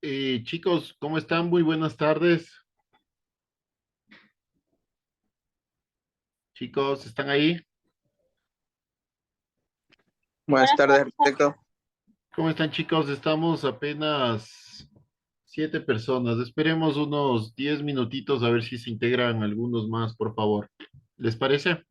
Chicos, ¿cómo están? Muy buenas tardes. Chicos, ¿están ahí? Buenas Buenas tardes, tardes, arquitecto. ¿Cómo están, chicos? Estamos apenas 7 personas. Esperemos unos 10 minutitos a ver si se integran algunos más, por favor. ¿Les parece?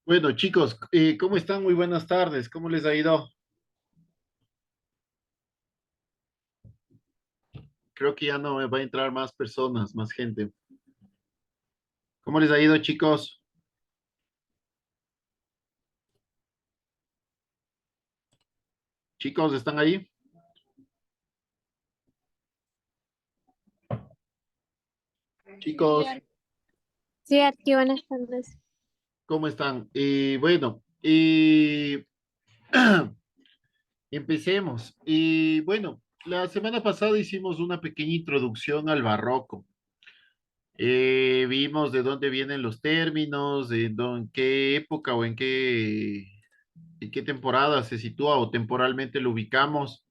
Bueno, chicos, ¿cómo están? Muy buenas tardes. ¿Cómo les ha ido? Creo que ya no va a entrar más personas, más gente. ¿Cómo les ha ido, chicos? Chicos, ¿están ahí? Sí, Chicos, sí, aquí buenas tardes. ¿cómo están? Bueno, empecemos. Bueno, la semana pasada hicimos una pequeña introducción al barroco. Vimos de dónde vienen los términos, en qué época o en qué temporada se sitúa o temporalmente lo ubicamos.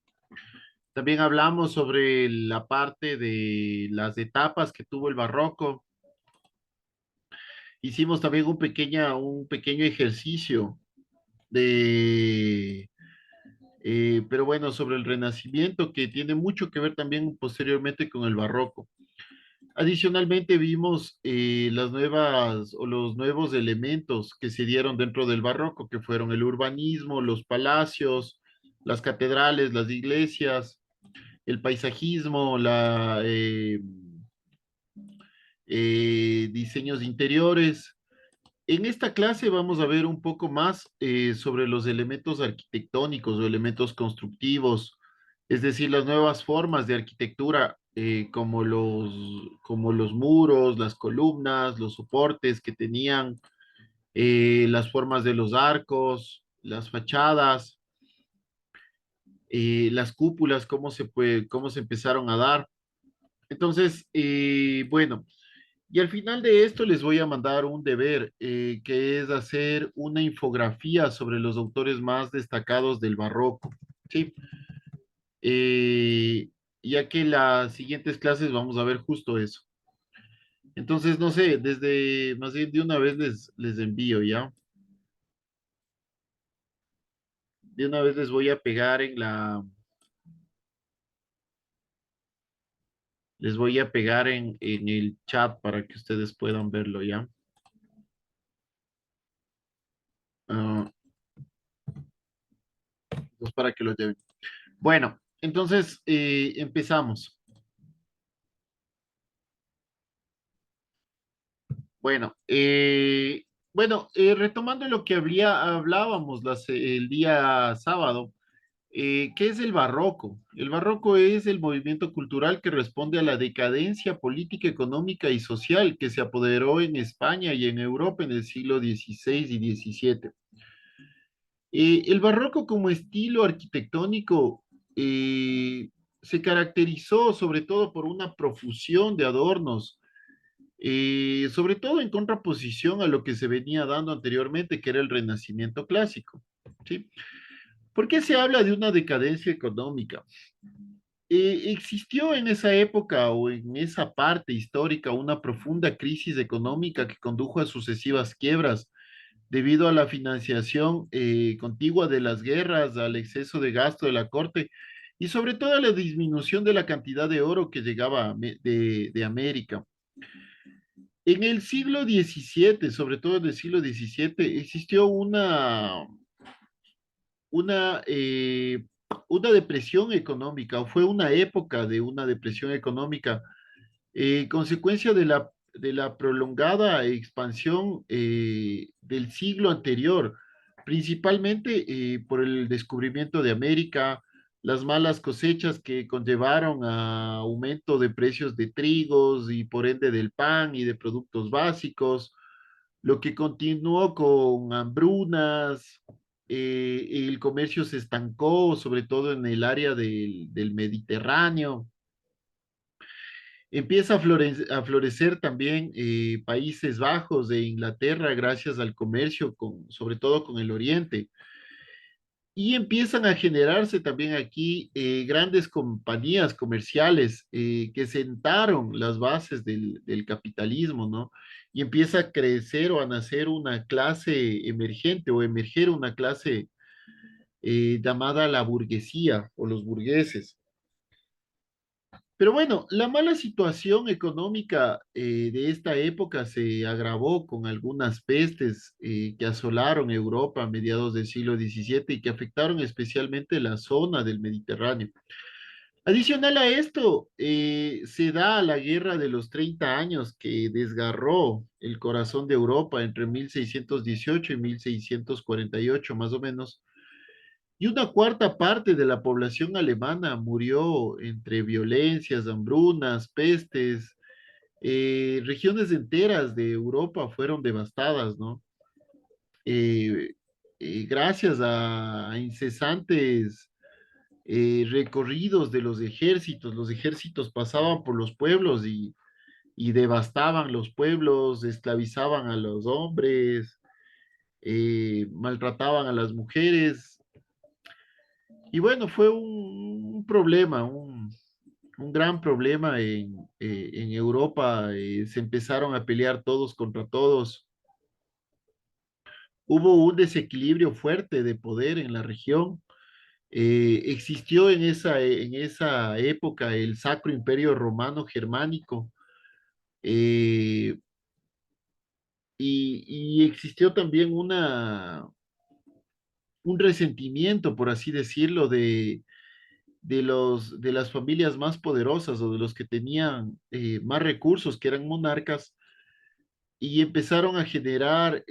También hablamos sobre la parte de las etapas que tuvo el barroco. Hicimos también un pequeño ejercicio de, pero bueno, sobre el Renacimiento, que tiene mucho que ver también posteriormente con el barroco. Adicionalmente vimos las nuevas o los nuevos elementos que se dieron dentro del barroco, que fueron el urbanismo, los palacios, las catedrales, las iglesias, el paisajismo, diseños interiores. En esta clase vamos a ver un poco más sobre los elementos arquitectónicos o elementos constructivos, es decir, las nuevas formas de arquitectura, como los muros, las columnas, los soportes que tenían, las formas de los arcos, las fachadas, las cúpulas, cómo se empezaron a dar. Entonces, bueno. Y al final de esto les voy a mandar un deber, que es hacer una infografía sobre los autores más destacados del barroco, ¿sí? Ya que las siguientes clases vamos a ver justo eso. Entonces, no sé, más bien de una vez les envío, ¿ya? De una vez les voy a pegar les voy a pegar en el chat para que ustedes puedan verlo, ¿ya? Ah, pues para que lo lleven. Bueno, entonces empezamos. Bueno, retomando lo que hablábamos el día sábado, ¿qué es el barroco? El barroco es el movimiento cultural que responde a la decadencia política, económica y social que se apoderó en España y en Europa en el siglo XVI y XVII. El barroco como estilo arquitectónico eh, se caracterizó sobre todo por una profusión de adornos, sobre todo en contraposición a lo que se venía dando anteriormente, que era el Renacimiento clásico. ¿Sí? ¿Por qué se habla de una decadencia económica? Existió en esa época o en esa parte histórica una profunda crisis económica que condujo a sucesivas quiebras debido a la financiación contigua de las guerras, al exceso de gasto de la corte y sobre todo a la disminución de la cantidad de oro que llegaba de América. En el siglo XVII, sobre todo en el siglo XVII, existió una, eh, una depresión económica, o fue una época de una depresión económica, consecuencia de la prolongada expansión del siglo anterior, principalmente por el descubrimiento de América, las malas cosechas que conllevaron a aumento de precios de trigos y por ende del pan y de productos básicos, lo que continuó con hambrunas. El comercio se estancó, sobre todo en el área del Mediterráneo. Empieza a florecer también Países Bajos de Inglaterra gracias al comercio, sobre todo con el Oriente. Y empiezan a generarse también aquí grandes compañías comerciales que sentaron las bases del capitalismo, ¿no? Y empieza a crecer o a nacer una clase emergente o emerger una clase llamada la burguesía o los burgueses. Pero bueno, la mala situación económica de esta época se agravó con algunas pestes que asolaron Europa a mediados del siglo XVII y que afectaron especialmente la zona del Mediterráneo. Adicional a esto, se da la Guerra de los 30 años que desgarró el corazón de Europa entre 1618 y 1648, más o menos, y una cuarta parte de la población alemana murió entre violencias, hambrunas, pestes. Regiones enteras de Europa fueron devastadas, ¿no? Eh, Gracias a incesantes recorridos de los ejércitos pasaban por los pueblos y devastaban los pueblos, esclavizaban a los hombres, maltrataban a las mujeres. Y bueno, fue un problema, un gran problema en Europa. Se empezaron a pelear todos contra todos. Hubo un desequilibrio fuerte de poder en la región. Existió en esa época el Sacro Imperio Romano Germánico, eh, y existió también un resentimiento, por así decirlo, de las familias más poderosas o de los que tenían más recursos, que eran monarcas, y empezaron a generar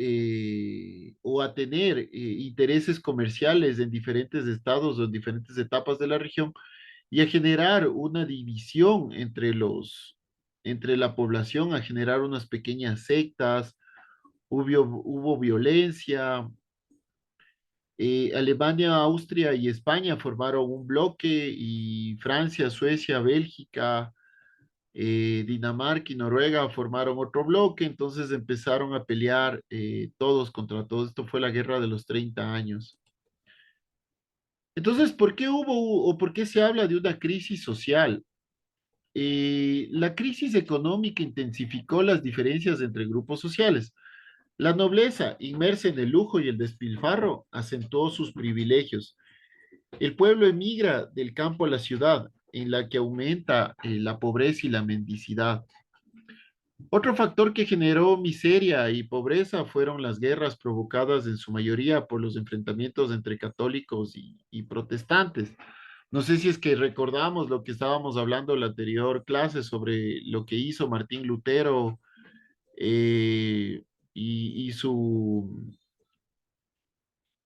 o a tener intereses comerciales en diferentes estados o en diferentes etapas de la región y a generar una división entre la población, a generar unas pequeñas sectas, hubo violencia. Alemania, Austria y España formaron un bloque y Francia, Suecia, Bélgica, Dinamarca y Noruega formaron otro bloque, entonces empezaron a pelear todos contra todos. Esto fue la Guerra de los 30 años. Entonces, ¿por qué hubo o por qué se habla de una crisis social? La crisis económica intensificó las diferencias entre grupos sociales. La nobleza, inmersa en el lujo y el despilfarro, acentuó sus privilegios. El pueblo emigra del campo a la ciudad, en la que aumenta la pobreza y la mendicidad. Otro factor que generó miseria y pobreza fueron las guerras provocadas en su mayoría por los enfrentamientos entre católicos y protestantes. No sé si es que recordamos lo que estábamos hablando en la anterior clase sobre lo que hizo Martín Lutero eh, y, y su,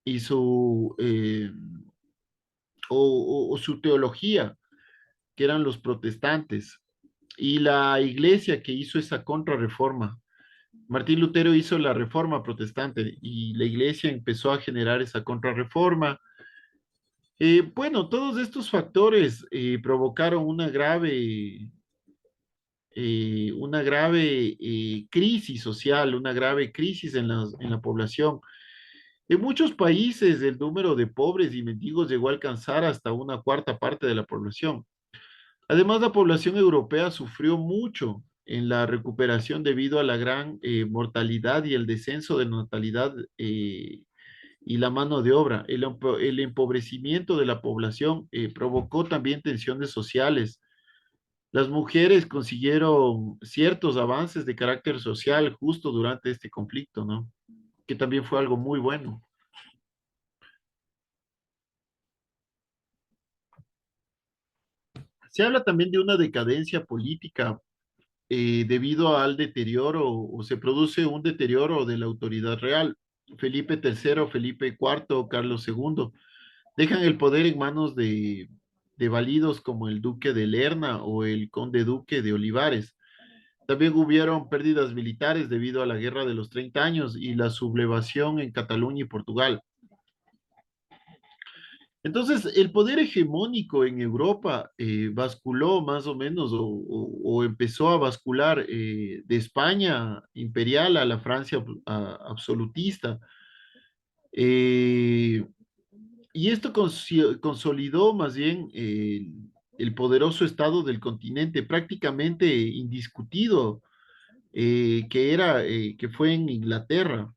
y su, o su teología, que eran los protestantes, y la iglesia que hizo esa contrarreforma. Martín Lutero hizo la reforma protestante y la iglesia empezó a generar esa contrarreforma. Bueno, todos estos factores provocaron una grave crisis social, una grave crisis en la población. En muchos países el número de pobres y mendigos llegó a alcanzar hasta una cuarta parte de la población. Además, la población europea sufrió mucho en la recuperación debido a la gran mortalidad y el descenso de natalidad y la mano de obra. El empobrecimiento de la población provocó también tensiones sociales. Las mujeres consiguieron ciertos avances de carácter social justo durante este conflicto, ¿no? Que también fue algo muy bueno. Se habla también de una decadencia política debido al deterioro o se produce un deterioro de la autoridad real. Felipe III, Felipe IV, Carlos II dejan el poder en manos de válidos como el duque de Lerna o el conde duque de Olivares. También hubieron pérdidas militares debido a la Guerra de los 30 años y la sublevación en Cataluña y Portugal. Entonces, el poder hegemónico en Europa basculó más o menos o empezó a bascular de España imperial a la Francia absolutista. Eh, y esto consolidó más bien el poderoso estado del continente, prácticamente indiscutido, que fue en Inglaterra.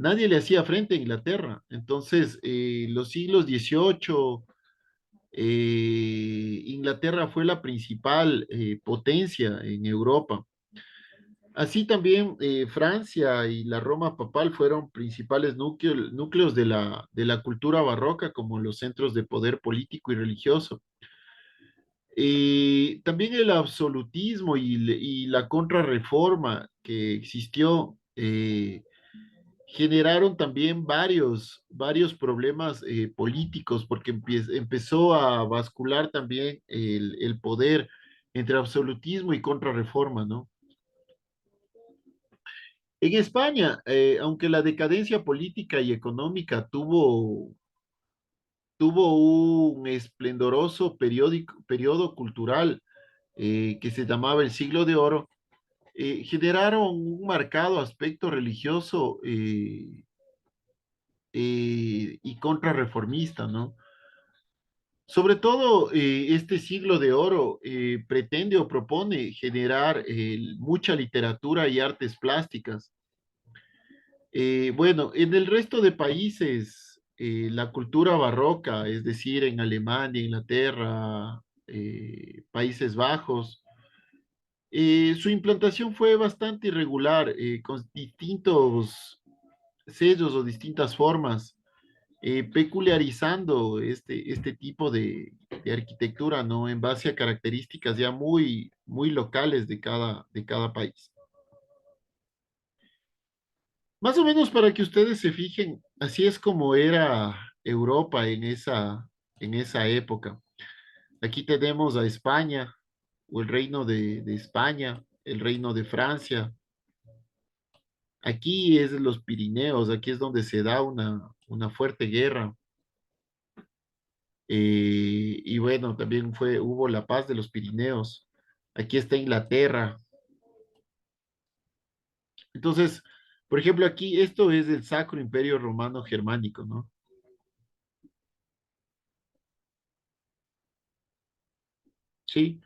Nadie le hacía frente a Inglaterra. Entonces, los siglos XVIII Inglaterra fue la principal potencia en Europa. Así también Francia y la Roma papal fueron principales núcleos de la cultura barroca como los centros de poder político y religioso. También el absolutismo y la contrarreforma que existió generaron también varios problemas políticos porque empezó a bascular también el poder entre absolutismo y contrarreforma, ¿no? En España, aunque la decadencia política y económica tuvo un esplendoroso periodo cultural que se llamaba el Siglo de Oro, generaron un marcado aspecto religioso y contrarreformista, ¿no? Sobre todo, este siglo de oro pretende o propone generar mucha literatura y artes plásticas. Bueno, en el resto de países, la cultura barroca, es decir, en Alemania, Inglaterra, Países Bajos, su implantación fue bastante irregular, con distintos sellos o distintas formas, peculiarizando este tipo de arquitectura, ¿no? En base a características ya muy locales de cada país. Más o menos para que ustedes se fijen, así es como era Europa en esa época. Aquí tenemos a España, o el reino de España, el reino de Francia. Aquí es los Pirineos, aquí es donde se da una fuerte guerra. Y bueno, también hubo la paz de los Pirineos. Aquí está Inglaterra. Entonces, por ejemplo, aquí esto es el Sacro Imperio Romano Germánico, ¿no? Sí,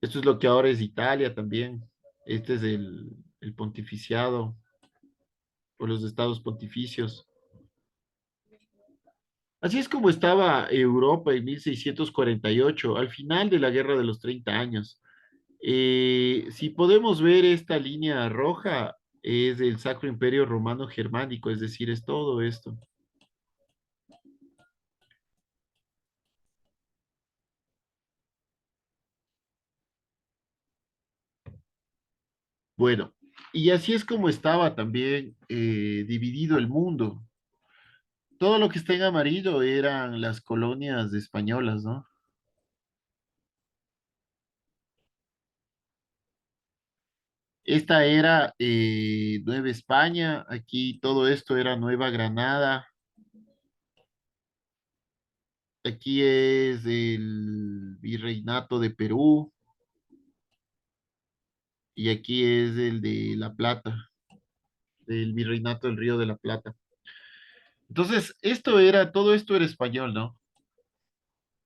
esto es lo que ahora es Italia también. Este es el pontificiado o los estados pontificios. Así es como estaba Europa en 1648, al final de la Guerra de los 30 años. Si podemos ver esta línea roja, es el Sacro Imperio Romano Germánico, es decir, es todo esto. Bueno, y así es como estaba también dividido el mundo. Todo lo que está en amarillo eran las colonias españolas, ¿no? Esta era Nueva España, aquí todo esto era Nueva Granada, aquí es el Virreinato de Perú y aquí es el de La Plata, el Virreinato del Río de la Plata. Entonces, todo esto era español, ¿no?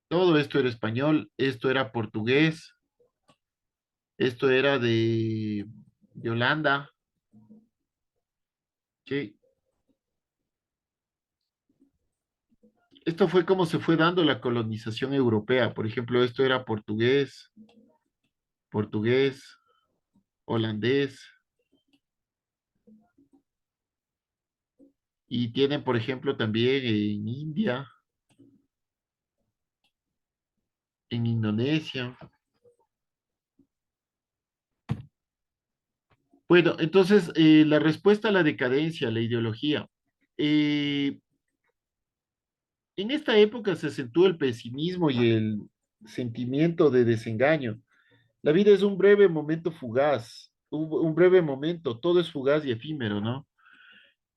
Todo esto era español, esto era portugués, esto era de Holanda, ¿sí? Esto fue como se fue dando la colonización europea. Por ejemplo, esto era portugués, holandés, y tienen, por ejemplo, también en India, en Indonesia. Bueno, entonces, la respuesta a la decadencia, la ideología. Eh, en esta época se acentuó el pesimismo y el sentimiento de desengaño. La vida es un breve momento fugaz, un breve momento, todo es fugaz y efímero, ¿no?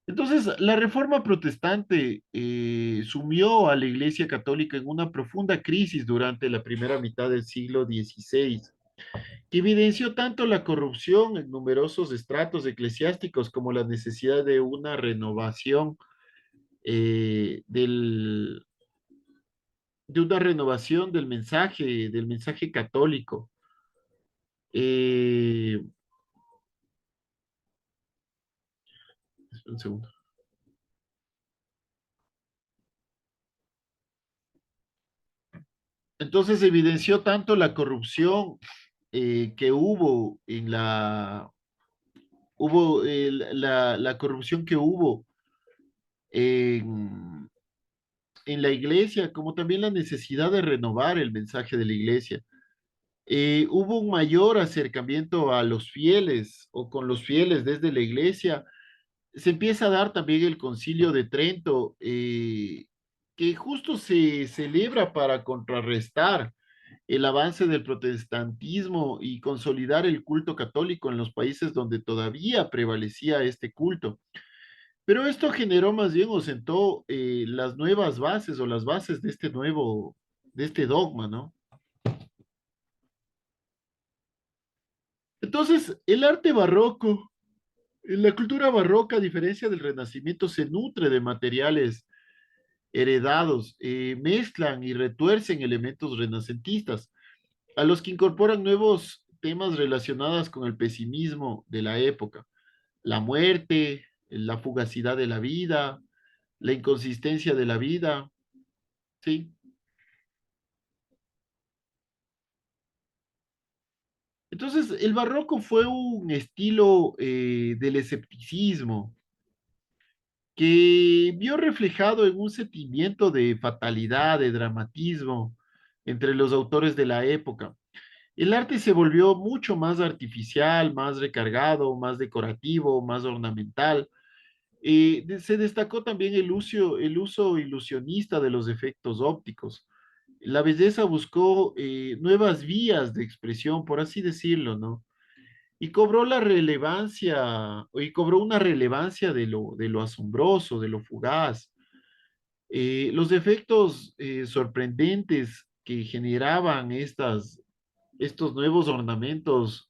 Entonces, la reforma protestante sumió a la Iglesia Católica en una profunda crisis durante la primera mitad del siglo XVI, que evidenció tanto la corrupción en numerosos estratos eclesiásticos como la necesidad de una renovación eh, del, del mensaje católico. Eh, un segundo. Entonces evidenció tanto la corrupción que la corrupción que hubo en, en la iglesia, como también la necesidad de renovar el mensaje de la iglesia. Hubo un mayor acercamiento a los fieles o con los fieles desde la iglesia. Se empieza a dar también el Concilio de Trento, que justo se celebra para contrarrestar el avance del protestantismo y consolidar el culto católico en los países donde todavía prevalecía este culto. Pero esto generó más bien o sentó las nuevas bases o las bases de de este dogma, ¿no? Entonces, el arte barroco, la cultura barroca, a diferencia del Renacimiento, se nutre de materiales heredados, mezclan y retuercen elementos renacentistas, a los que incorporan nuevos temas relacionados con el pesimismo de la época, la muerte, la fugacidad de la vida, la inconsistencia de la vida, ¿sí? Entonces, el barroco fue un estilo del escepticismo que vio reflejado en un sentimiento de fatalidad, de dramatismo entre los autores de la época. El arte se volvió mucho más artificial, más recargado, más decorativo, más ornamental. Se destacó también el uso ilusionista de los efectos ópticos. La belleza buscó nuevas vías de expresión, por así decirlo, ¿no? Y cobró la relevancia, y cobró una relevancia de lo asombroso, de lo fugaz. Los efectos sorprendentes que generaban estos nuevos ornamentos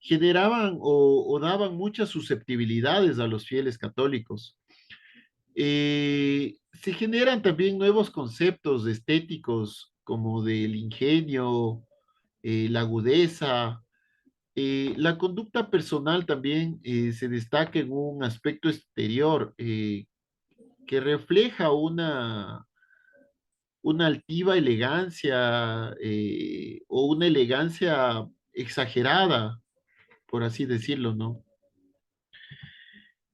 generaban o daban muchas susceptibilidades a los fieles católicos. Se generan también nuevos conceptos estéticos como del ingenio, la agudeza. La conducta personal también se destaca en un aspecto exterior que refleja una altiva elegancia o una elegancia exagerada, por así decirlo, ¿no?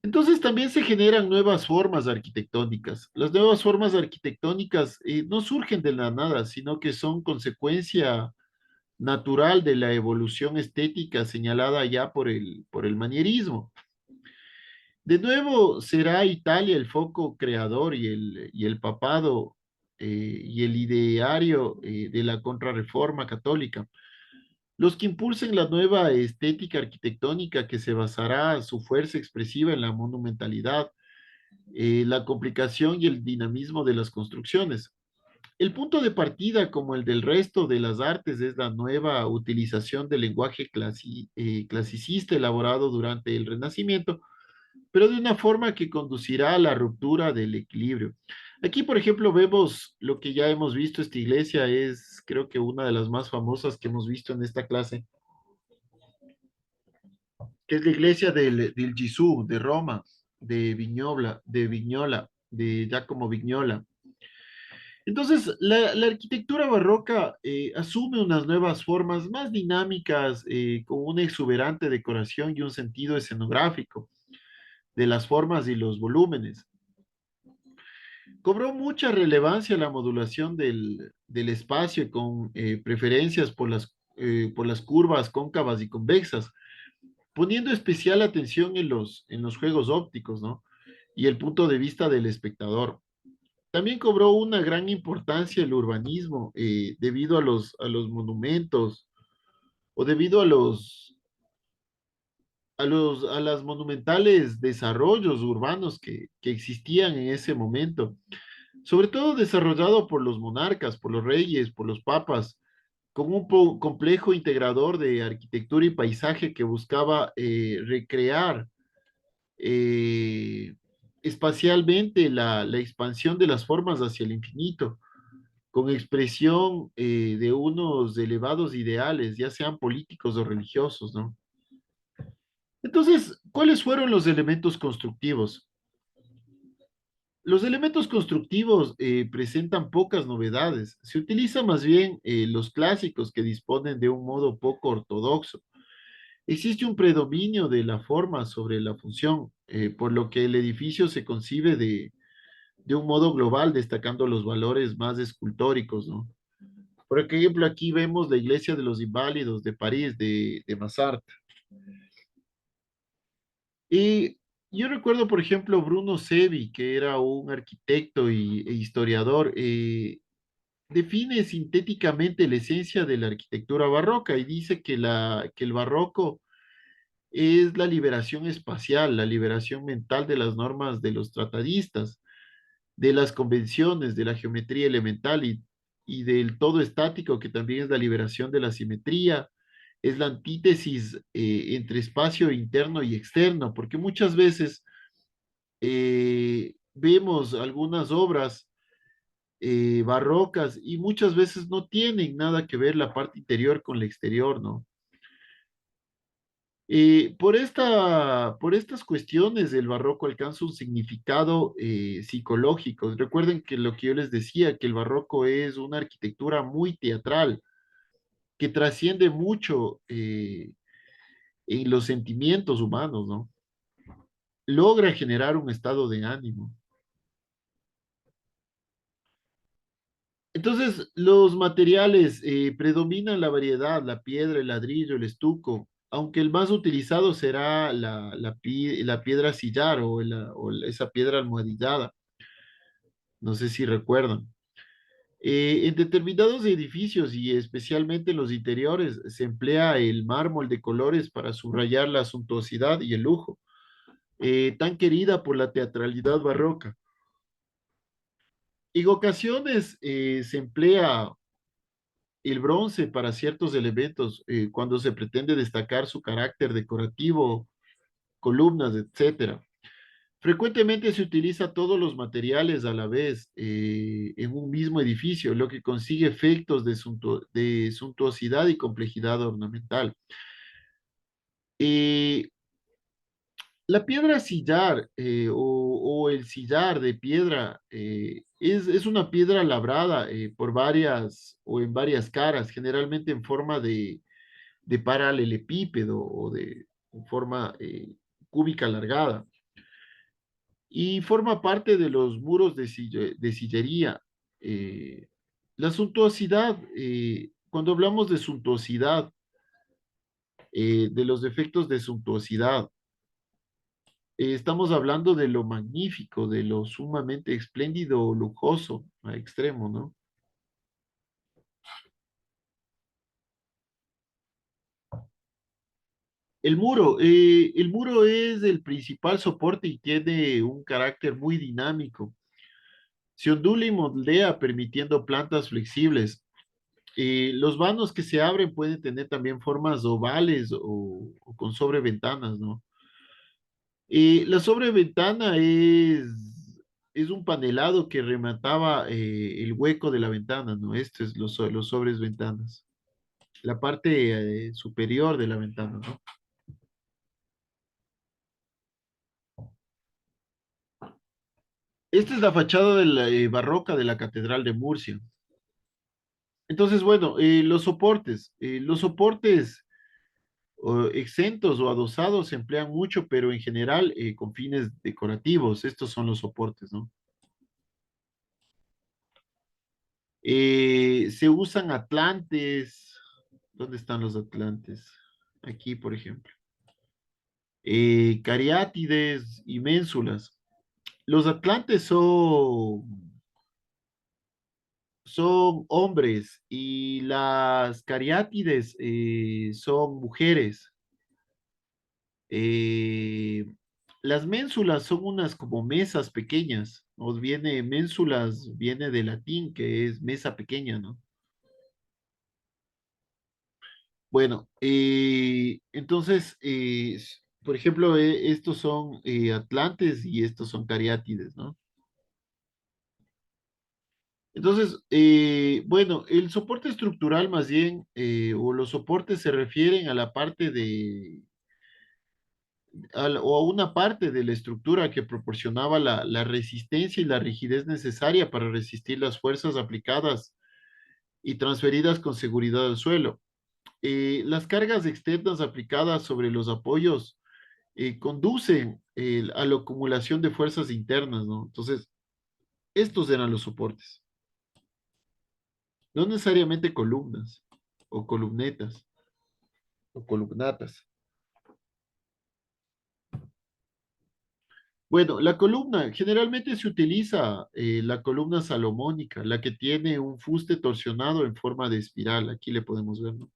Entonces también se generan nuevas formas arquitectónicas. Las nuevas formas arquitectónicas no surgen de la nada, sino que son consecuencia natural de la evolución estética señalada ya por el manierismo. De nuevo, será Italia el foco creador y el papado y el ideario de la contrarreforma católica, los que impulsen la nueva estética arquitectónica que se basará su fuerza expresiva en la monumentalidad, la complicación y el dinamismo de las construcciones. El punto de partida, como el del resto de las artes, es la nueva utilización del lenguaje clasicista elaborado durante el Renacimiento, pero de una forma que conducirá a la ruptura del equilibrio. Aquí, por ejemplo, vemos lo que ya hemos visto, esta iglesia es creo que una de las más famosas que hemos visto en esta clase, que es la iglesia del Gesù de Roma, de Vignola, de Giacomo Vignola. Entonces, la arquitectura barroca asume unas nuevas formas más dinámicas, con una exuberante decoración y un sentido escenográfico de las formas y los volúmenes. Cobró mucha relevancia la modulación del espacio con preferencias por las curvas cóncavas y convexas, poniendo especial atención en los juegos ópticos, ¿no? Y el punto de vista del espectador. También cobró una gran importancia el urbanismo debido a a los monumentos o debido a a las monumentales desarrollos urbanos que existían en ese momento, sobre todo desarrollado por los monarcas, por los reyes, por los papas, con un complejo integrador de arquitectura y paisaje que buscaba recrear eh, espacialmente la expansión de las formas hacia el infinito, con expresión de unos elevados ideales, ya sean políticos o religiosos, ¿no? Entonces, ¿cuáles fueron los elementos constructivos? Los elementos constructivos presentan pocas novedades. Se utilizan más bien los clásicos que disponen de un modo poco ortodoxo. Existe un predominio de la forma sobre la función, por lo que el edificio se concibe de un modo global, destacando los valores más escultóricos, ¿no? Por ejemplo, aquí vemos la iglesia de los Inválidos de París, de Massart. Y yo recuerdo, por ejemplo, Bruno Sevi, que era un arquitecto e historiador, define sintéticamente la esencia de la arquitectura barroca y dice que el barroco es la liberación espacial, la liberación mental de las normas de los tratadistas, de las convenciones, de la geometría elemental y del todo estático, que también es la liberación de la simetría, es la antítesis entre espacio interno y externo, porque muchas veces vemos algunas obras barrocas y muchas veces no tienen nada que ver la parte interior con la exterior, ¿no? Por estas cuestiones, el barroco alcanza un significado psicológico. Recuerden que lo que yo les decía, que el barroco es una arquitectura muy teatral, que trasciende mucho en los sentimientos humanos, ¿no? Logra generar un estado de ánimo. Entonces, los materiales predominan la variedad, la piedra, el ladrillo, el estuco, aunque el más utilizado será la piedra sillar esa piedra almohadillada, no sé si recuerdan. En determinados edificios y especialmente en los interiores se emplea el mármol de colores para subrayar la suntuosidad y el lujo, tan querida por la teatralidad barroca. En ocasiones se emplea el bronce para ciertos elementos, cuando se pretende destacar su carácter decorativo, columnas, etcétera. Frecuentemente se utiliza todos los materiales a la vez en un mismo edificio, lo que consigue efectos de suntuosidad y complejidad ornamental. Eh, la piedra sillar o el sillar de piedra es una piedra labrada por varias o en varias caras, generalmente en forma de paralelepípedo o de forma cúbica alargada. Y forma parte de los muros de sillería. Eh, la suntuosidad, cuando hablamos de suntuosidad, de los defectos de suntuosidad, estamos hablando de lo magnífico, de lo sumamente espléndido o lujoso a extremo, ¿no? El muro es el principal soporte y tiene un carácter muy dinámico. Se ondula y moldea permitiendo plantas flexibles. Los vanos que se abren pueden tener también formas ovales o con sobreventanas, ¿no? La sobreventana es un panelado que remataba el hueco de la ventana, ¿no? Este es los sobres ventanas, la parte superior de la ventana, ¿no? Esta es la fachada de la, barroca de la Catedral de Murcia. Entonces, bueno, los soportes exentos o adosados se emplean mucho, pero en general con fines decorativos. Estos son los soportes, ¿no? Se usan atlantes. ¿Dónde están los atlantes? Aquí, por ejemplo. Cariátides y ménsulas. Los atlantes son hombres y las cariátides son mujeres. Eh, las ménsulas son unas como mesas pequeñas. Ménsulas viene de latín, que es mesa pequeña, ¿no? Bueno, entonces, por ejemplo, estos son atlantes y estos son cariátides, ¿no? Entonces, bueno, el soporte estructural más bien, o los soportes se refieren a la parte o a una parte de la estructura que proporcionaba la resistencia y la rigidez necesaria para resistir las fuerzas aplicadas y transferidas con seguridad al suelo. Las cargas externas aplicadas sobre los apoyos conducen a la acumulación de fuerzas internas, ¿no? Entonces, estos eran los soportes, no necesariamente columnas o columnetas o columnatas. Bueno, la columna, generalmente se utiliza la columna salomónica, la que tiene un fuste torsionado en forma de espiral. Aquí le podemos ver, ¿no?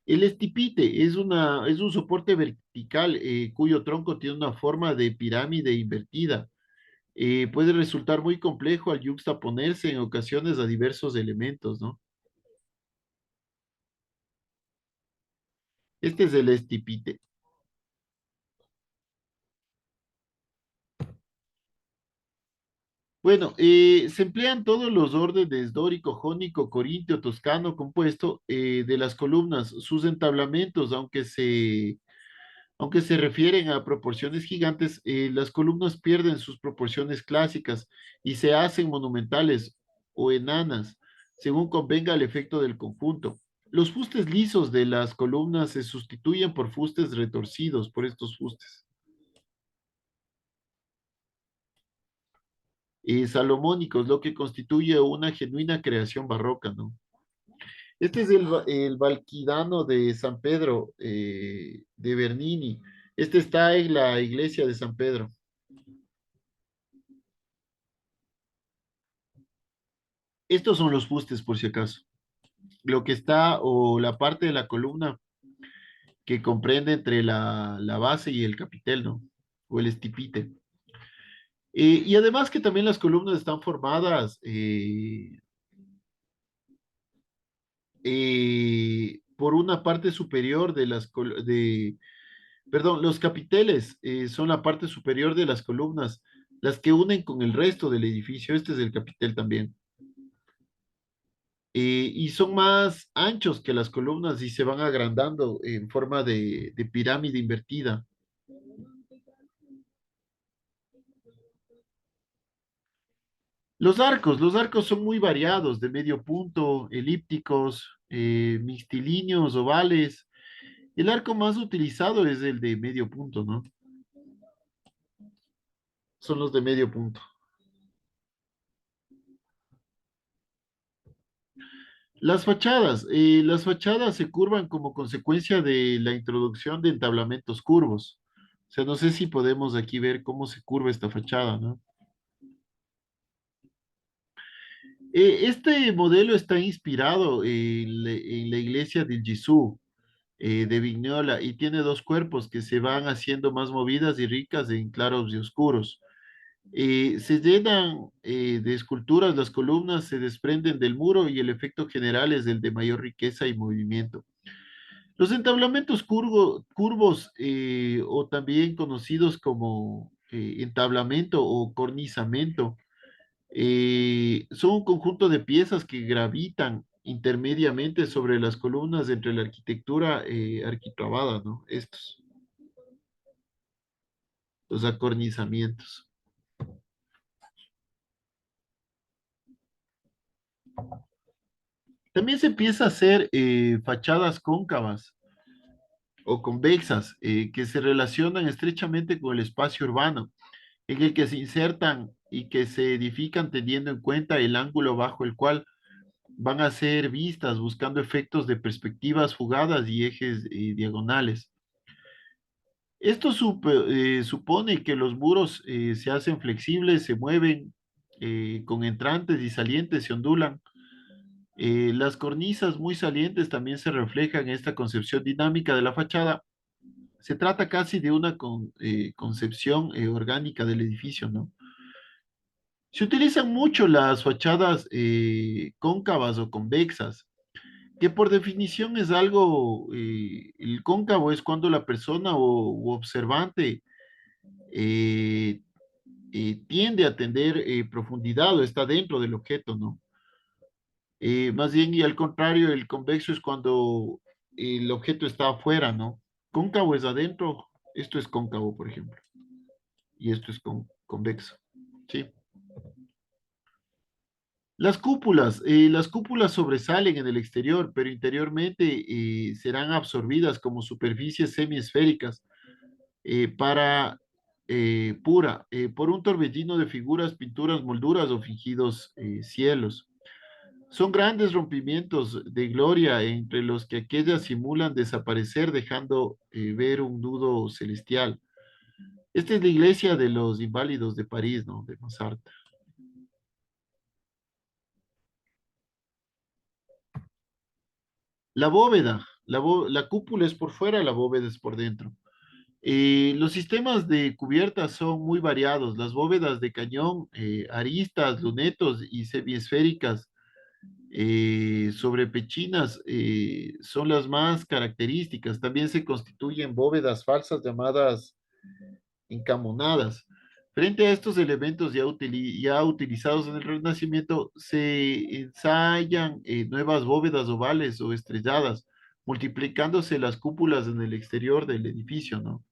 El estipite es un soporte vertical cuyo tronco tiene una forma de pirámide invertida. Puede resultar muy complejo al yuxtaponerse en ocasiones a diversos elementos, ¿no? Este es el estipite. Bueno, se emplean todos los órdenes dórico, jónico, corintio, toscano, compuesto de las columnas. Sus entablamentos, aunque se refieren a proporciones gigantes, las columnas pierden sus proporciones clásicas y se hacen monumentales o enanas, según convenga el efecto del conjunto. Los fustes lisos de las columnas se sustituyen por fustes retorcidos, por estos fustes. Salomónicos, lo que constituye una genuina creación barroca, ¿no? Este es el Valquidano de San Pedro, de Bernini. Este está en la iglesia de San Pedro. Estos son los fustes, por si acaso. Lo que está, o la parte de la columna que comprende entre la base y el capitel, ¿no? O el estipite. Y además que también las columnas están formadas por una parte superior de perdón, los capiteles son la parte superior de las columnas, las que unen con el resto del edificio. Este es el capitel también. Y son más anchos que las columnas y se van agrandando en forma de pirámide invertida. Los arcos son muy variados, de medio punto, elípticos, mixtilíneos, ovales. El arco más utilizado es el de medio punto, ¿no? Son los de medio punto. Las fachadas se curvan como consecuencia de la introducción de entablamentos curvos. O sea, no sé si podemos aquí ver cómo se curva esta fachada, ¿no? Este modelo está inspirado en la iglesia del Gesù de Vignola y tiene dos cuerpos que se van haciendo más movidas y ricas en claros y oscuros. Se llenan de esculturas, las columnas se desprenden del muro y el efecto general es el de mayor riqueza y movimiento. Los entablamentos curvos o también conocidos como entablamento o cornizamiento son un conjunto de piezas que gravitan intermediamente sobre las columnas entre la arquitectura arquitravada, ¿no? Estos, los acornizamientos. También se empieza a hacer fachadas cóncavas o convexas que se relacionan estrechamente con el espacio urbano, en el que se insertan y que se edifican teniendo en cuenta el ángulo bajo el cual van a ser vistas, buscando efectos de perspectivas fugadas y ejes diagonales. Esto supone que los muros se hacen flexibles, se mueven con entrantes y salientes, se ondulan. Las cornisas muy salientes también se reflejan en esta concepción dinámica de la fachada. Se trata casi de una concepción orgánica del edificio, ¿no? Se utilizan mucho las fachadas cóncavas o convexas, que por definición es algo, el cóncavo es cuando la persona u observante eh, tiende a tener profundidad o está dentro del objeto, ¿no? Más bien, y al contrario, el convexo es cuando el objeto está afuera, ¿no? Cóncavo es adentro, esto es cóncavo, por ejemplo, y esto es convexo, ¿sí? Las cúpulas sobresalen en el exterior, pero interiormente serán absorbidas como superficies semiesféricas para pura, por un torbellino de figuras, pinturas, molduras o fingidos cielos. Son grandes rompimientos de gloria entre los que aquellas simulan desaparecer, dejando ver un nudo celestial. Esta es la iglesia de los inválidos de París, ¿no? De Mozart. La bóveda, la cúpula es por fuera, la bóveda es por dentro. Los sistemas de cubierta son muy variados. Las bóvedas de cañón, aristas, lunetos y semiesféricas sobre pechinas son las más características. También se constituyen bóvedas falsas llamadas encamonadas. Frente a estos elementos ya utilizados en el Renacimiento, se ensayan nuevas bóvedas ovales o estrelladas, multiplicándose las cúpulas en el exterior del edificio, ¿no?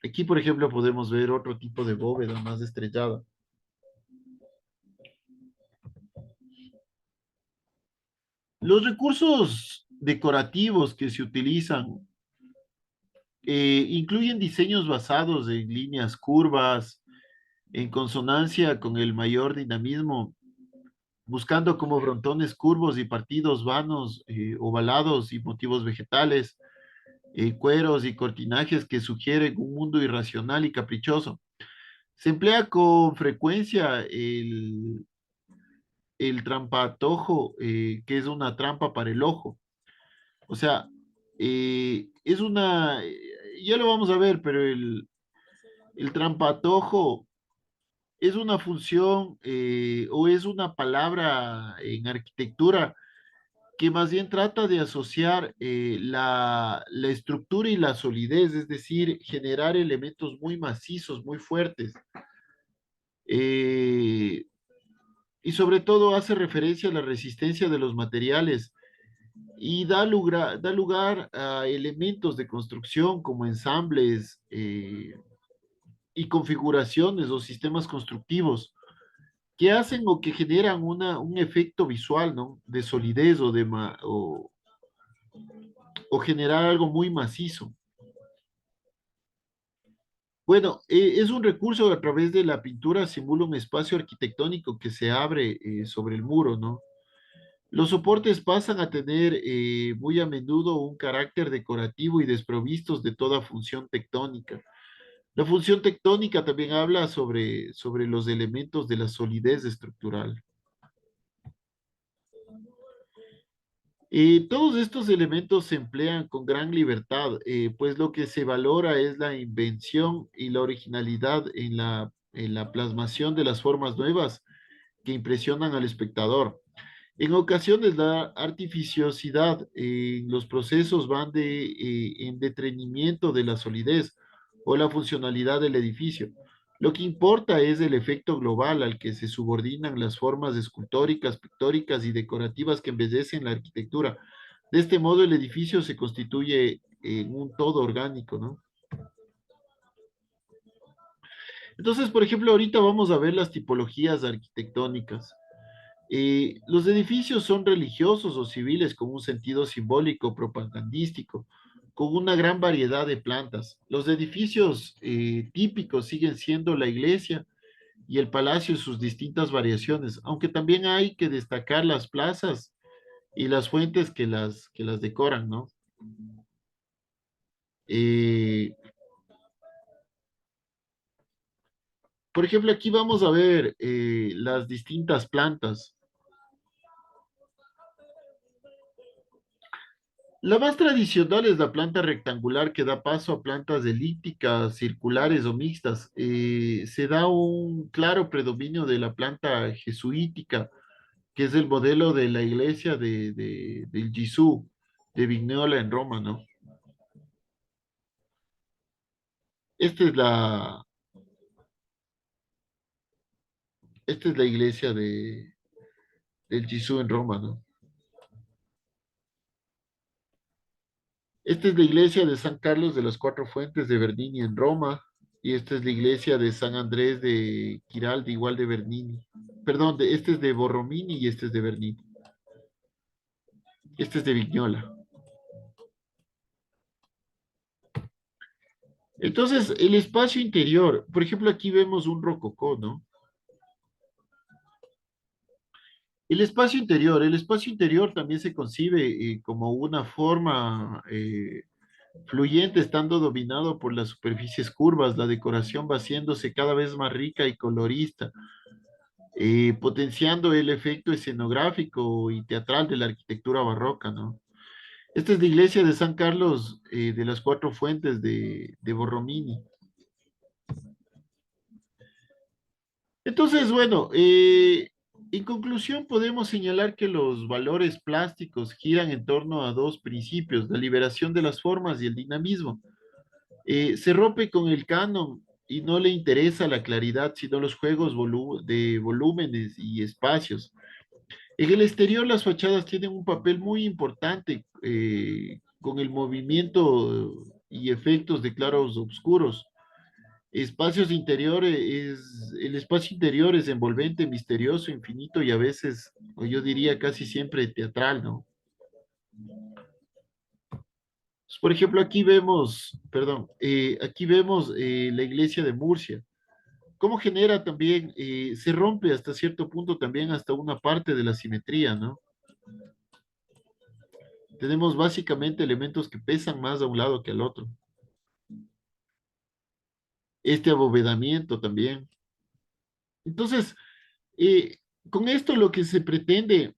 Aquí, por ejemplo, podemos ver otro tipo de bóveda más estrellada. Los recursos decorativos que se utilizan incluyen diseños basados en líneas curvas, en consonancia con el mayor dinamismo, buscando como frontones curvos y partidos vanos, ovalados y motivos vegetales, cueros y cortinajes que sugieren un mundo irracional y caprichoso. Se emplea con frecuencia el trampatojo, que es una trampa para el ojo. O sea, es una, ya lo vamos a ver, pero el trampatojo es una función o es una palabra en arquitectura que más bien trata de asociar la estructura y la solidez, es decir, generar elementos muy macizos, muy fuertes. eh, y sobre todo hace referencia a la resistencia de los materiales y da lugar a elementos de construcción como ensambles y configuraciones o sistemas constructivos que hacen o que generan un efecto visual, ¿no? De solidez o generar algo muy macizo. Bueno, es un recurso a través de la pintura simula un espacio arquitectónico que se abre sobre el muro, ¿no? Los soportes pasan a tener muy a menudo un carácter decorativo y desprovistos de toda función tectónica. La función tectónica también habla sobre los elementos de la solidez estructural. Todos estos elementos se emplean con gran libertad, pues lo que se valora es la invención y la originalidad en la plasmación de las formas nuevas que impresionan al espectador. En ocasiones la artificiosidad en los procesos van en detrimento de la solidez o la funcionalidad del edificio. Lo que importa es el efecto global al que se subordinan las formas escultóricas, pictóricas y decorativas que embellecen la arquitectura. De este modo el edificio se constituye en un todo orgánico, ¿no? Entonces, por ejemplo, ahorita vamos a ver las tipologías arquitectónicas. Los edificios son religiosos o civiles con un sentido simbólico, propagandístico, con una gran variedad de plantas. Los edificios típicos siguen siendo la iglesia y el palacio en sus distintas variaciones, aunque también hay que destacar las plazas y las fuentes que las decoran, ¿no? Eh, por ejemplo, aquí vamos a ver las distintas plantas. La más tradicional es la planta rectangular que da paso a plantas elípticas, circulares o mixtas. Se da un claro predominio de la planta jesuítica, que es el modelo de la iglesia del Gesù de Vignola en Roma, ¿no? Esta es Esta es la iglesia del Gesù en Roma, ¿no? Esta es la iglesia de San Carlos de las Cuatro Fuentes de Bernini en Roma. Y esta es la iglesia de San Andrés de Giraldi, igual de Bernini. Perdón, este es de Borromini y este es de Bernini. Este es de Vignola. Entonces, el espacio interior, por ejemplo, aquí vemos un rococó, ¿no? El espacio interior también se concibe como una forma fluyente, estando dominado por las superficies curvas. La decoración va haciéndose cada vez más rica y colorista, potenciando el efecto escenográfico y teatral de la arquitectura barroca, ¿no? Esta es la iglesia de San Carlos de las Cuatro Fuentes de Borromini. Entonces, bueno, en conclusión podemos señalar que los valores plásticos giran en torno a dos principios: la liberación de las formas y el dinamismo. Se rompe con el canon y no le interesa la claridad, sino los juegos de volúmenes y espacios. En el exterior, las fachadas tienen un papel muy importante con el movimiento y efectos de claros oscuros. El espacio interior es envolvente, misterioso, infinito y a veces, o yo diría casi siempre teatral, ¿no? Por ejemplo, aquí vemos, perdón, aquí vemos la iglesia de Murcia. Cómo genera también, se rompe hasta cierto punto también hasta una parte de la simetría, ¿no? Tenemos básicamente elementos que pesan más a un lado que al otro. Este abovedamiento también. Entonces, eh, con esto lo que se pretende,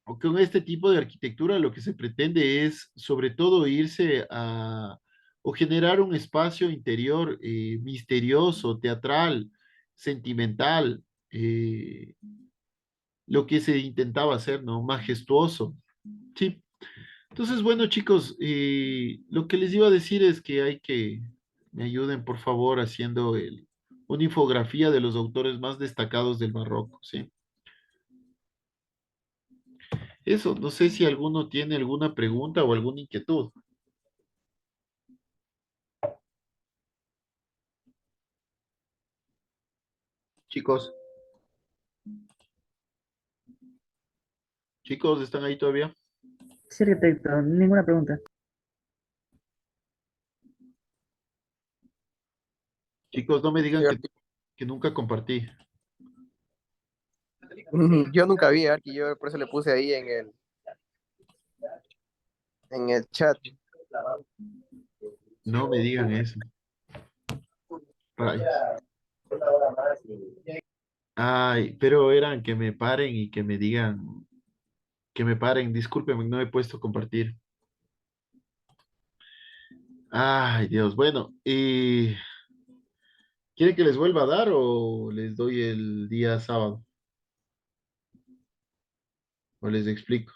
o con este tipo de arquitectura, lo que se pretende es sobre todo irse a, o generar un espacio interior misterioso, teatral, sentimental, lo que se intentaba hacer, ¿no? Majestuoso. Sí. Entonces, bueno, chicos, lo que les iba a decir es que hay que me ayuden, por favor, haciendo una infografía de los autores más destacados del barroco, ¿sí? Eso, no sé si alguno tiene alguna pregunta o alguna inquietud. Chicos, chicos, ¿están ahí todavía? Sí, arquitecto, ninguna pregunta. Chicos, no me digan Sí, que nunca compartí. Yo nunca vi a Arki, yo por eso le puse ahí en el chat. No me digan eso. Rayos. Ay, pero eran que me paren y que me digan, que me paren. Discúlpenme, no he puesto a compartir. Ay, Dios. Bueno, ¿quieren que les vuelva a dar o les doy el día sábado? O les explico.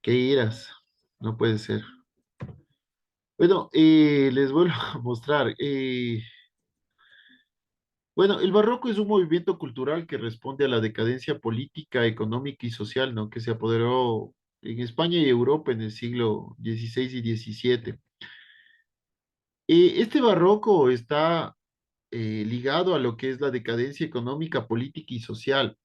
¿Qué irás? No puede ser. Bueno, les vuelvo a mostrar. Bueno, el barroco es un movimiento cultural que responde a la decadencia política, económica y social, ¿no? Que se apoderó en España y Europa en el siglo XVI y XVII. Este barroco está ligado a lo que es la decadencia económica, política y social.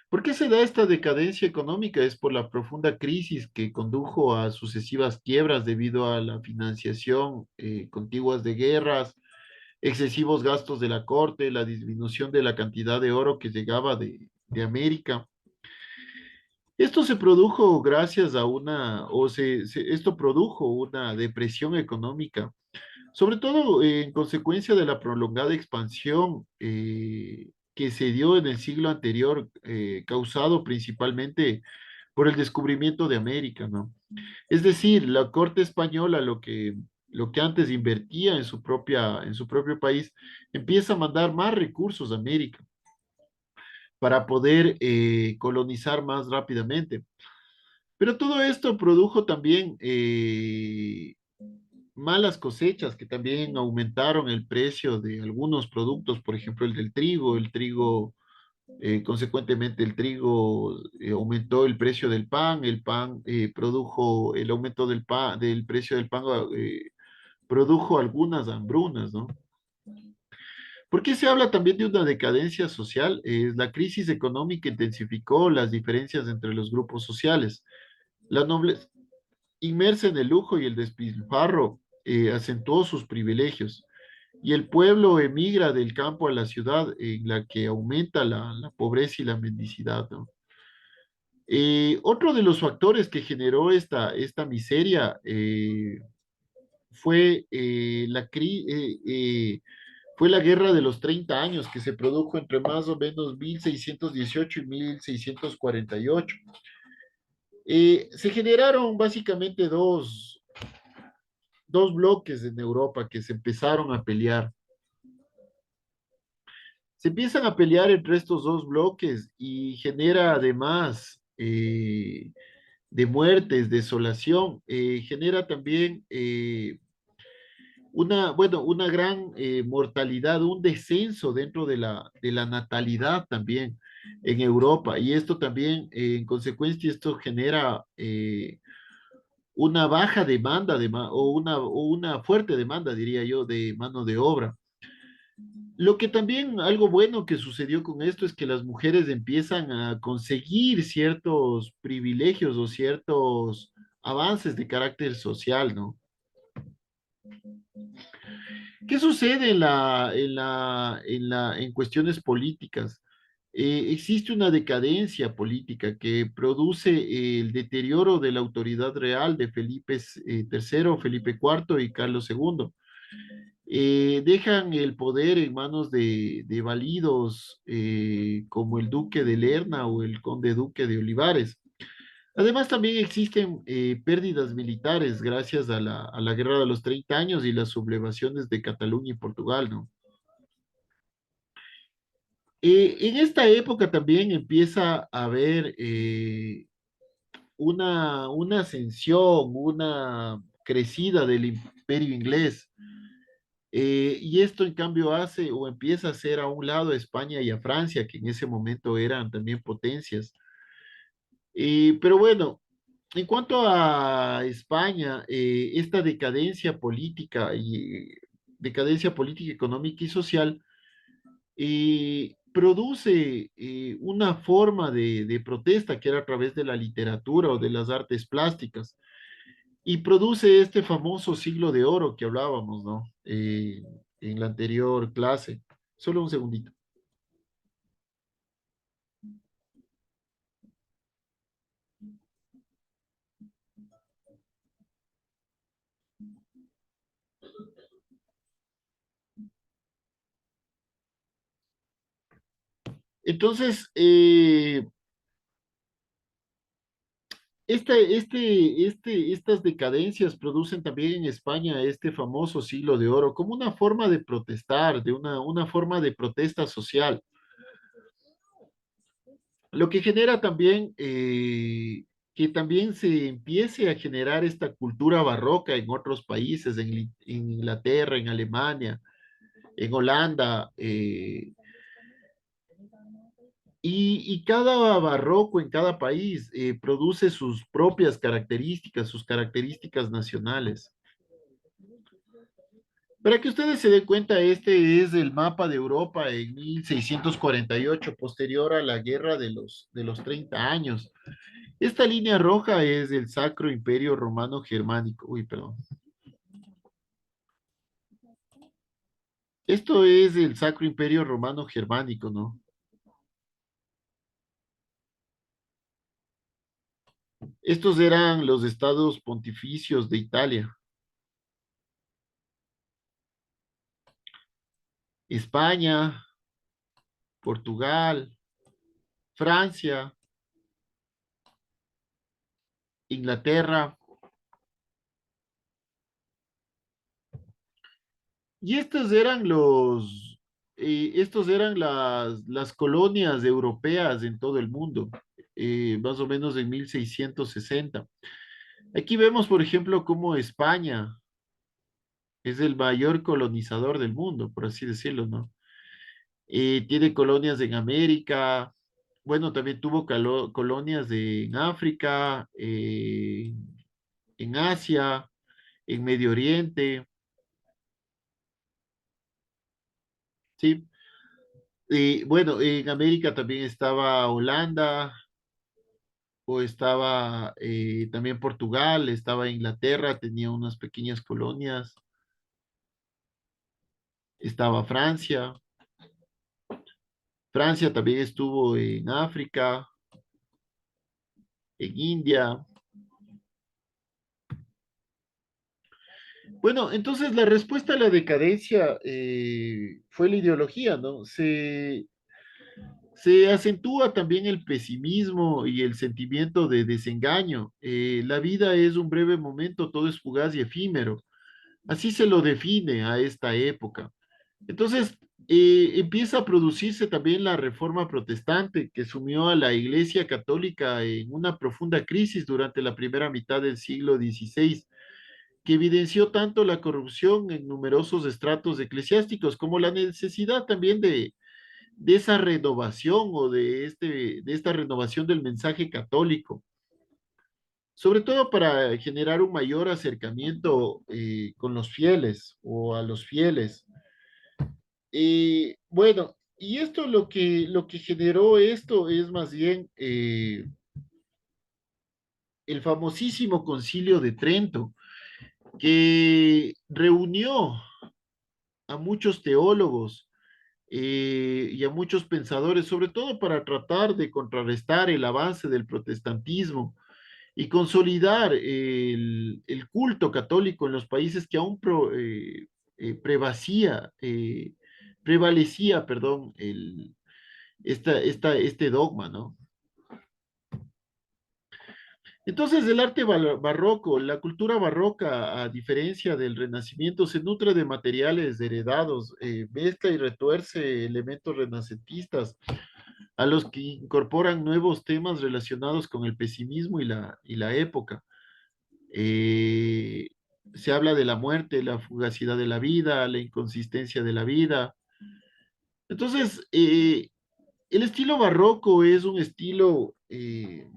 ¿Por qué se da esta decadencia económica? Es por la profunda crisis que condujo a sucesivas quiebras debido a la financiación contiguas de guerras, excesivos gastos de la corte, la disminución de la cantidad de oro que llegaba de América. Esto se produjo gracias a esto produjo una depresión económica, sobre todo en consecuencia de la prolongada expansión que se dio en el siglo anterior, causado principalmente por el descubrimiento de América, ¿no? Es decir, la corte española, lo que antes invertía en su propio país, empieza a mandar más recursos a América para poder colonizar más rápidamente. Pero todo esto produjo también malas cosechas que también aumentaron el precio de algunos productos, por ejemplo, el trigo, consecuentemente el trigo aumentó el precio del pan, el pan produjo el aumento del pan, del precio del pan, produjo algunas hambrunas, ¿no? ¿Por qué se habla también de una decadencia social? La crisis económica intensificó las diferencias entre los grupos sociales. La nobleza, inmersa en el lujo y el despilfarro, acentuó sus privilegios. Y el pueblo emigra del campo a la ciudad, en la que aumenta la pobreza y la mendicidad, ¿no? Otro de los factores que generó esta miseria fue, fue la guerra de los 30 años que se produjo entre más o menos 1618 y 1648. Se generaron básicamente dos bloques en Europa que se empezaron a pelear. Se empiezan a pelear entre estos dos bloques y genera además de muertes, desolación, genera también bueno, una gran mortalidad, un descenso dentro de la natalidad también en Europa. Y esto también, en consecuencia, esto genera una baja demanda o una fuerte demanda, diría yo, de mano de obra. Lo que también, algo bueno que sucedió con esto es que las mujeres empiezan a conseguir ciertos privilegios o ciertos avances de carácter social, ¿no? ¿Qué sucede en cuestiones políticas? Existe una decadencia política que produce el deterioro de la autoridad real de Felipe III, Felipe IV y Carlos II. Dejan el poder en manos de válidos como el duque de Lerna o el conde duque de Olivares. Además, también existen pérdidas militares gracias a la guerra de los 30 años y las sublevaciones de Cataluña y Portugal, ¿no? En esta época también empieza a haber una ascensión, una crecida del imperio inglés. Y esto en cambio hace o empieza a hacer a un lado a España y a Francia, que en ese momento eran también potencias. Pero bueno, en cuanto a España, esta decadencia política, económica y social produce una forma de protesta que era a través de la literatura o de las artes plásticas y produce este famoso siglo de oro que hablábamos, ¿no? En la anterior clase. Solo un segundito. Entonces, estas decadencias producen también en España este famoso siglo de oro como una forma de protestar, de una forma de protesta social, lo que genera también que también se empiece a generar esta cultura barroca en otros países, en Inglaterra, en Alemania, en Holanda, y cada barroco en cada país produce sus propias características, sus características nacionales. Para que ustedes se den cuenta, este es el mapa de Europa en 1648, posterior a la guerra de los 30 años. Esta línea roja es el Sacro Imperio Romano Germánico. Uy, perdón. Esto es el Sacro Imperio Romano Germánico, ¿no? Estos eran los estados pontificios de Italia. España, Portugal, Francia, Inglaterra. Y estos eran las colonias europeas en todo el mundo, más o menos en 1660. Aquí vemos, por ejemplo, cómo España, Es el mayor colonizador del mundo, por así decirlo, ¿no? Tiene colonias en América, bueno, también tuvo colonias en África, en Asia, en Medio Oriente, ¿sí? Y bueno, en América también estaba Holanda, o estaba también Portugal, estaba Inglaterra, tenía unas pequeñas colonias, estaba Francia. Francia también estuvo en África, en India. Bueno, entonces la respuesta a la decadencia fue la ideología, ¿no? Se acentúa también el pesimismo y el sentimiento de desengaño. La vida es un breve momento, todo es fugaz y efímero. Así se lo define a esta época. Entonces, empieza a producirse también la reforma protestante que sumió a la Iglesia Católica en una profunda crisis durante la primera mitad del siglo XVI, que evidenció tanto la corrupción en numerosos estratos eclesiásticos como la necesidad también de esa renovación o de esta renovación del mensaje católico, sobre todo para generar un mayor acercamiento con los fieles o a los fieles. Bueno, y esto lo que generó esto es más bien el famosísimo Concilio de Trento, que reunió a muchos teólogos y a muchos pensadores, sobre todo para tratar de contrarrestar el avance del protestantismo y consolidar el culto católico en los países que aún prevalecía, perdón, este dogma, ¿no? Entonces, el arte barroco, la cultura barroca, a diferencia del Renacimiento, se nutre de materiales heredados, mezcla y retuerce elementos renacentistas a los que incorporan nuevos temas relacionados con el pesimismo y la época. Eh, Se habla de la muerte, la fugacidad de la vida, la inconsistencia de la vida. Entonces, el estilo barroco es un estilo que,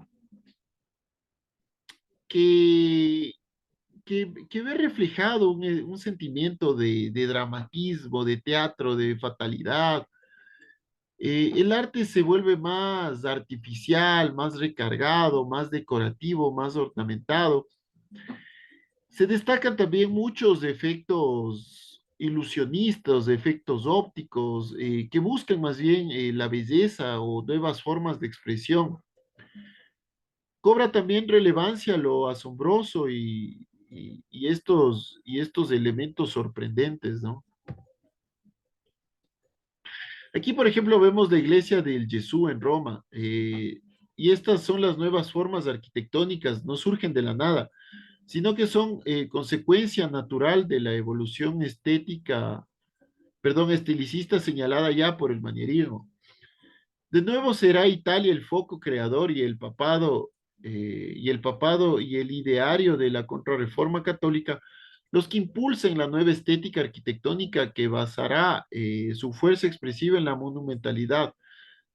que ve reflejado un sentimiento de dramatismo, de teatro, de fatalidad. El arte se vuelve más artificial, más recargado, más decorativo, más ornamentado. Se destacan también muchos efectos ilusionistas, efectos ópticos, que buscan más bien la belleza o nuevas formas de expresión. Cobra también relevancia lo asombroso y estos elementos sorprendentes, ¿no? Aquí, por ejemplo, vemos la iglesia del Gesù en Roma, y estas son las nuevas formas arquitectónicas, no surgen de la nada, sino que son consecuencia natural de la evolución estética, perdón, estilicista señalada ya por el manierismo. De nuevo será Italia el foco creador y el papado y el ideario de la contrarreforma católica los que impulsen la nueva estética arquitectónica que basará su fuerza expresiva en la monumentalidad,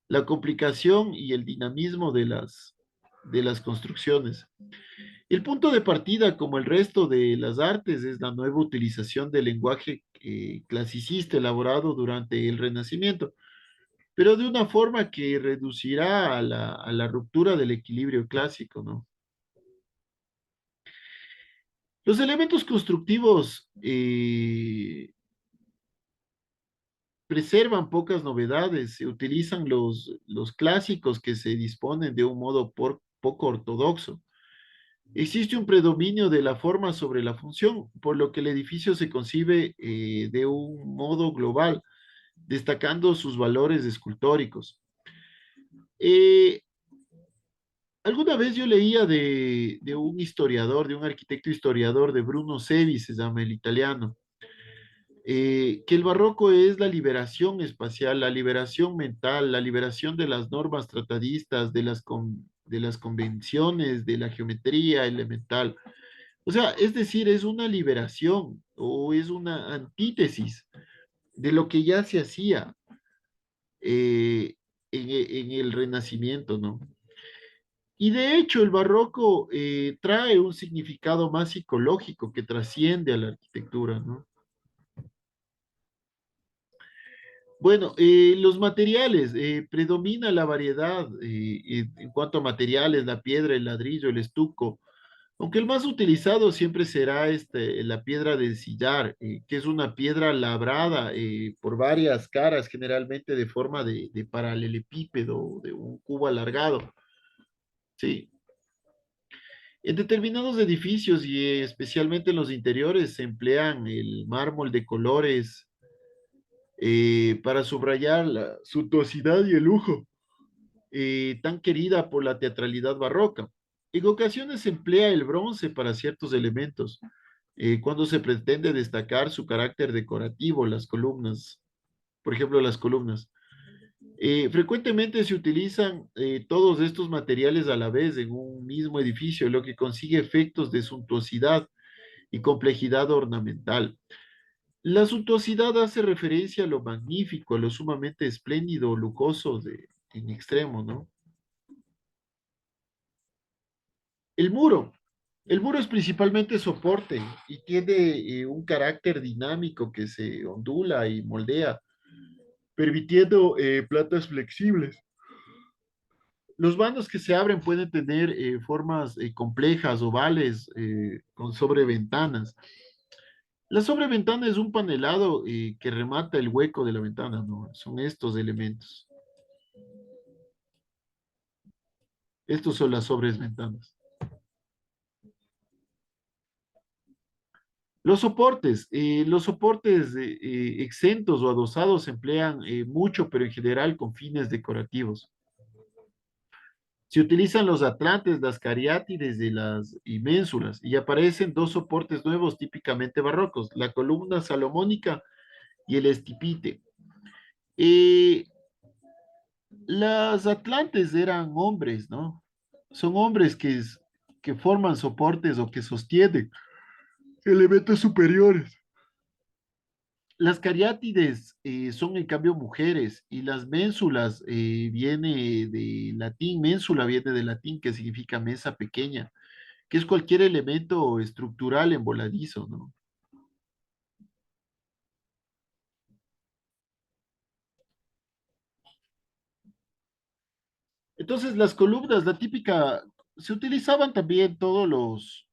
la complicación y el dinamismo de las construcciones. El punto de partida, como el resto de las artes, es la nueva utilización del lenguaje clasicista elaborado durante el Renacimiento, pero de una forma que reducirá a la ruptura del equilibrio clásico, ¿no? Los elementos constructivos preservan pocas novedades, se utilizan los clásicos que se disponen de un modo poco ortodoxo. Existe un predominio de la forma sobre la función, por lo que el edificio se concibe de un modo global, destacando sus valores escultóricos. Eh, Alguna vez yo leía de un historiador, de un arquitecto historiador, de Bruno Sevi, se llama el italiano, que el barroco es la liberación espacial, la liberación mental, la liberación de las normas tratadistas, de las convenciones, de la geometría elemental. O sea, es decir, es una liberación. o es una antítesis de lo que ya se hacía eh, en el Renacimiento, ¿no? Y de hecho, el barroco trae un significado más psicológico que trasciende a la arquitectura, ¿no? Bueno, los materiales, predomina la variedad en cuanto a materiales, la piedra, el ladrillo, el estuco, aunque el más utilizado siempre será la piedra de sillar, que es una piedra labrada por varias caras, generalmente de forma de paralelepípedo, de un cubo alargado, ¿sí? En determinados edificios y especialmente en los interiores se emplean el mármol de colores para subrayar la suntuosidad y el lujo tan querida por la teatralidad barroca. En ocasiones se emplea el bronce para ciertos elementos, cuando se pretende destacar su carácter decorativo, las columnas, por ejemplo, las columnas. Frecuentemente se utilizan todos estos materiales a la vez en un mismo edificio, lo que consigue efectos de suntuosidad y complejidad ornamental. La suntuosidad hace referencia a lo magnífico, a lo sumamente espléndido, lujoso en extremo, ¿no? El muro. El muro es principalmente soporte y tiene un carácter dinámico que se ondula y moldea, permitiendo plantas flexibles. Los vanos que se abren pueden tener formas complejas, ovales, con sobreventanas. La sobreventana es un panelado que remata el hueco de la ventana, ¿no? Son estos elementos. Estos son las sobreventanas. Los soportes exentos o adosados se emplean mucho, pero en general con fines decorativos. Se utilizan los atlantes, las cariátides de las y ménsulas, y aparecen dos soportes nuevos típicamente barrocos, la columna salomónica y el estipite. Eh, las atlantes eran hombres, ¿no? Son hombres que forman soportes o que sostienen elementos superiores. Las cariátides son en cambio mujeres y las ménsulas viene de latín, ménsula viene de latín que significa mesa pequeña, que es cualquier elemento estructural en voladizo, ¿no? Entonces las columnas, la típica, se utilizaban también todos los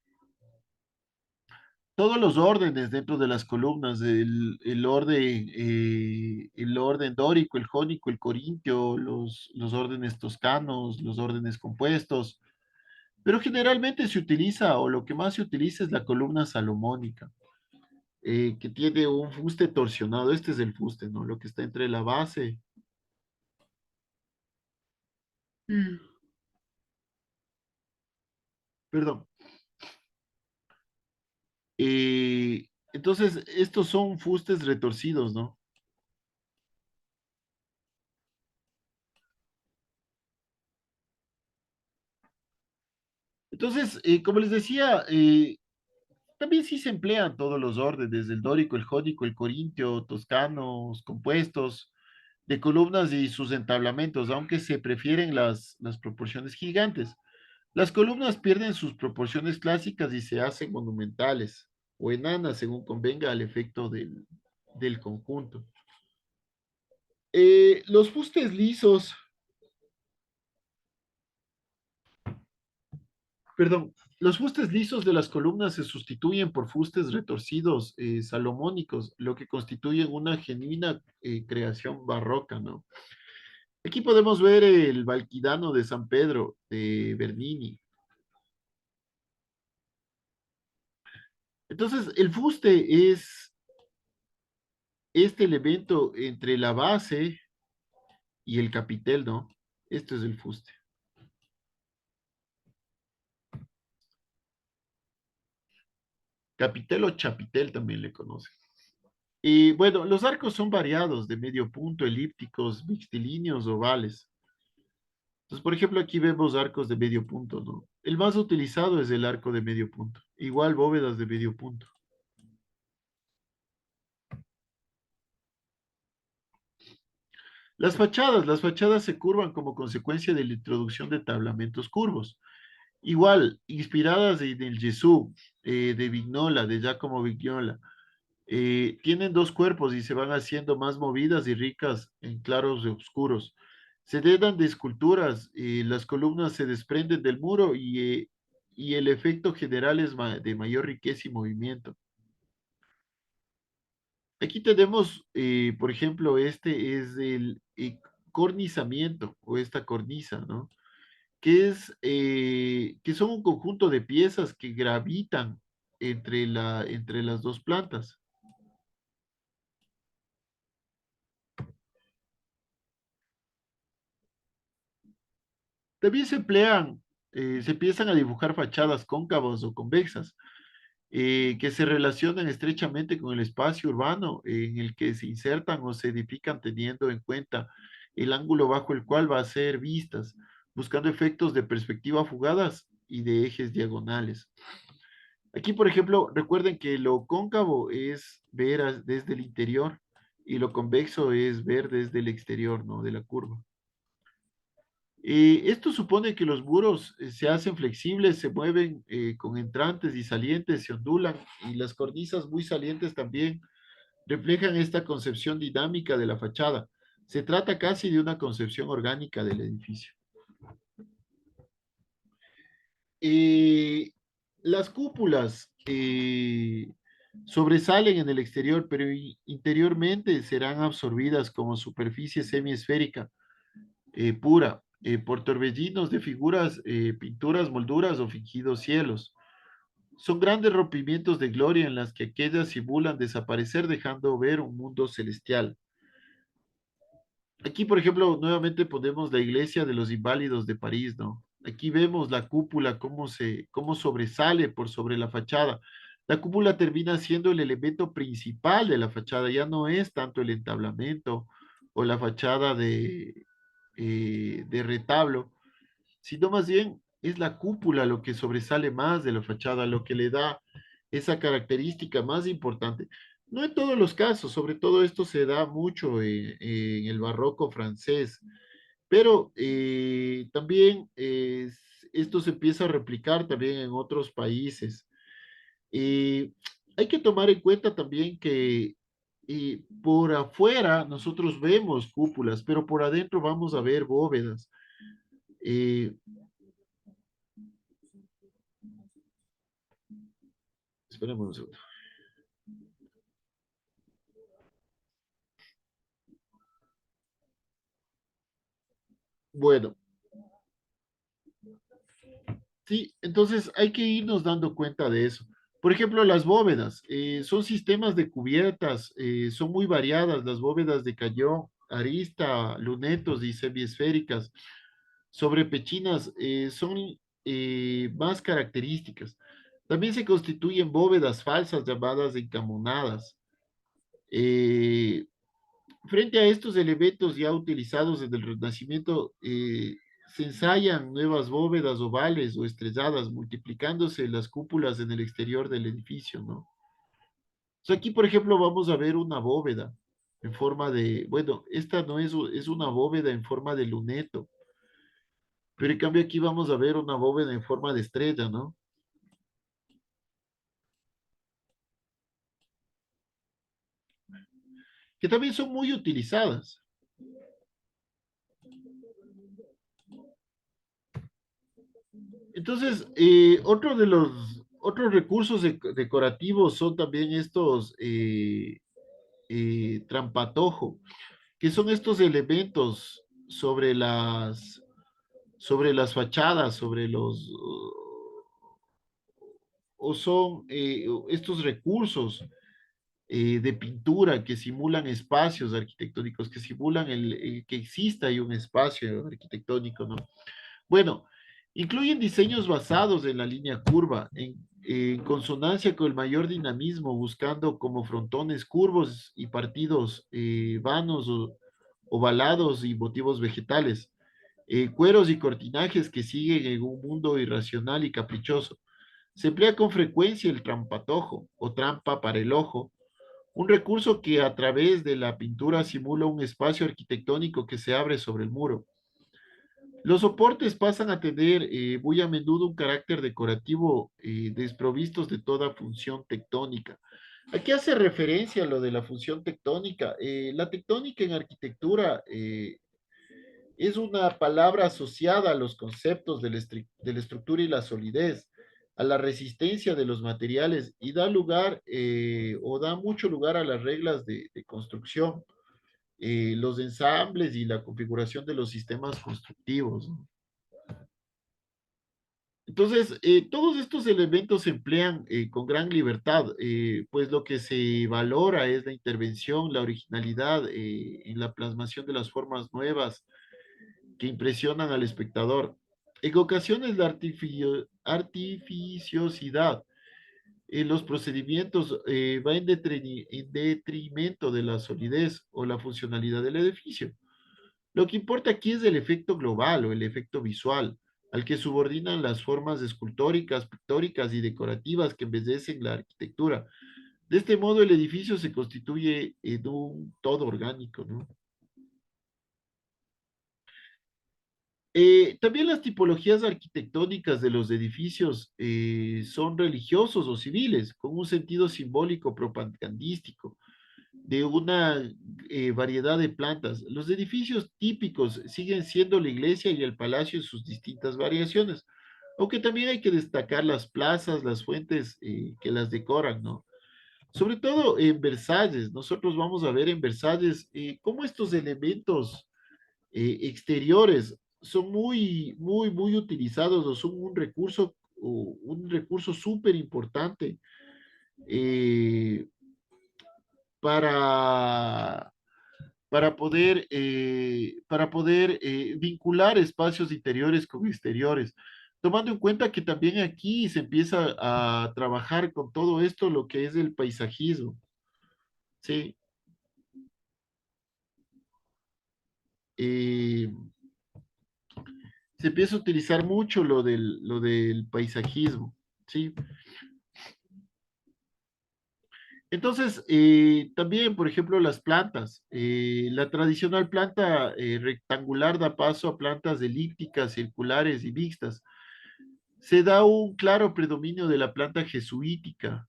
órdenes dentro de las columnas, el orden dórico, el jónico, el corintio, los órdenes toscanos, los órdenes compuestos, pero generalmente se utiliza, o lo que más se utiliza es la columna salomónica, que tiene un fuste torsionado. Este es el fuste, ¿no? Lo que está entre la base. Perdón. Entonces, estos son fustes retorcidos, ¿no? Entonces, como les decía, también sí se emplean todos los órdenes, el dórico, el jónico, el corintio, toscanos, compuestos, de columnas y sus entablamentos, aunque se prefieren las proporciones gigantes. Las columnas pierden sus proporciones clásicas y se hacen monumentales o enanas, según convenga al efecto del conjunto. Los fustes lisos, perdón, los fustes lisos de las columnas se sustituyen por fustes retorcidos salomónicos, lo que constituye una genuina creación barroca, ¿no? Aquí podemos ver el Valquidano de San Pedro de Bernini. Entonces, el fuste es este elemento entre la base y el capitel, ¿no? Esto es el fuste. Capitel o chapitel también le conocen. Y bueno, los arcos son variados, de medio punto, elípticos, mixtilíneos, ovales. Entonces, por ejemplo, aquí vemos arcos de medio punto, ¿no? El más utilizado es el arco de medio punto. Igual bóvedas de medio punto. Las fachadas se curvan como consecuencia de la introducción de tablamentos curvos. Igual, inspiradas del Gesù, de Vignola, de Giacomo Vignola, tienen dos cuerpos y se van haciendo más movidas y ricas en claros y oscuros. Se heredan de esculturas, las columnas se desprenden del muro y el efecto general es de mayor riqueza y movimiento. Aquí tenemos, por ejemplo, este es el cornizamiento o esta cornisa, ¿no? Que son un conjunto de piezas que gravitan entre las dos plantas. También se empiezan a dibujar fachadas cóncavas o convexas, que se relacionan estrechamente con el espacio urbano en el que se insertan o se edifican teniendo en cuenta el ángulo bajo el cual va a ser vistas, buscando efectos de perspectiva fugadas y de ejes diagonales. Aquí, por ejemplo, recuerden que lo cóncavo es ver desde el interior y lo convexo es ver desde el exterior, ¿no? De la curva. Esto supone que los muros se hacen flexibles, se mueven con entrantes y salientes, se ondulan y las cornisas muy salientes también reflejan esta concepción dinámica de la fachada. Se trata casi de una concepción orgánica del edificio. Eh, las cúpulas sobresalen en el exterior, pero interiormente serán absorbidas como superficie semiesférica pura, por torbellinos de figuras, pinturas, molduras o fingidos cielos. Son grandes rompimientos de gloria en las que aquellas simulan desaparecer dejando ver un mundo celestial. Aquí, por ejemplo, nuevamente ponemos la iglesia de los inválidos de París, ¿no? Aquí vemos la cúpula, cómo sobresale por sobre la fachada. La cúpula termina siendo el elemento principal de la fachada, ya no es tanto el entablamento o la fachada de retablo, sino más bien es la cúpula lo que sobresale más de la fachada, lo que le da esa característica más importante. No en todos los casos, sobre todo esto se da mucho en el barroco francés, pero también esto se empieza a replicar también en otros países. Eh, Hay que tomar en cuenta también que por afuera nosotros vemos cúpulas, pero por adentro vamos a ver bóvedas. Eh, Esperemos un segundo. Bueno, sí, entonces hay que irnos dando cuenta de eso. Por ejemplo, las bóvedas son sistemas de cubiertas, son muy variadas, las bóvedas de cañón, arista, lunetos y semiesféricas, sobre pechinas son más características. También se constituyen bóvedas falsas llamadas encamonadas. Eh, Frente a estos elementos ya utilizados desde el Renacimiento, se ensayan nuevas bóvedas ovales o estrelladas, multiplicándose las cúpulas en el exterior del edificio, ¿no? O sea, aquí, por ejemplo, vamos a ver una bóveda en forma de, bueno, esta no es, es una bóveda en forma de luneto, pero en cambio aquí vamos a ver una bóveda en forma de estrella, ¿no? Que también son muy utilizadas. Entonces, otro de los otros recursos decorativos son también estos trampatojo, que son estos elementos sobre las fachadas, o son estos recursos de pintura que simulan espacios arquitectónicos, que simulan que exista ahí un espacio arquitectónico, ¿no? Bueno, incluyen diseños basados en la línea curva, en consonancia con el mayor dinamismo, buscando como frontones curvos y partidos vanos o ovalados y motivos vegetales, cueros y cortinajes que siguen en un mundo irracional y caprichoso. Se emplea con frecuencia el trampatojo o trampa para el ojo, Un recurso que a través de la pintura simula un espacio arquitectónico que se abre sobre el muro. Los soportes pasan a tener muy a menudo un carácter decorativo desprovistos de toda función tectónica. Aquí hace referencia a lo de la función tectónica. La tectónica en arquitectura es una palabra asociada a los conceptos de la estructura y la solidez, a la resistencia de los materiales y da lugar o da mucho lugar a las reglas de construcción, los ensambles y la configuración de los sistemas constructivos, ¿no? Entonces, todos estos elementos se emplean con gran libertad, pues lo que se valora es la intervención, la originalidad en la plasmación de las formas nuevas que impresionan al espectador. En ocasiones, la artificiosidad en los procedimientos va en detrimento de la solidez o la funcionalidad del edificio. Lo que importa aquí es el efecto global o el efecto visual, al que subordinan las formas escultóricas, pictóricas y decorativas que embellecen la arquitectura. De este modo, el edificio se constituye en un todo orgánico, ¿no? También las tipologías arquitectónicas de los edificios son religiosos o civiles, con un sentido simbólico propagandístico de una variedad de plantas. Los edificios típicos siguen siendo la iglesia y el palacio en sus distintas variaciones, aunque también hay que destacar las plazas, las fuentes que las decoran, ¿no? Sobre todo en Versalles, nosotros vamos a ver en Versalles cómo estos elementos exteriores son muy utilizados o son un recurso súper importante eh, para, para poder vincular espacios interiores con exteriores, tomando en cuenta que también aquí se empieza a trabajar con todo esto lo que es el paisajismo, ¿sí? Eh, Se empieza a utilizar mucho lo del paisajismo, ¿sí? Entonces, también, por ejemplo, las plantas. La tradicional planta rectangular da paso a plantas elípticas, circulares y mixtas. Se da un claro predominio de la planta jesuítica,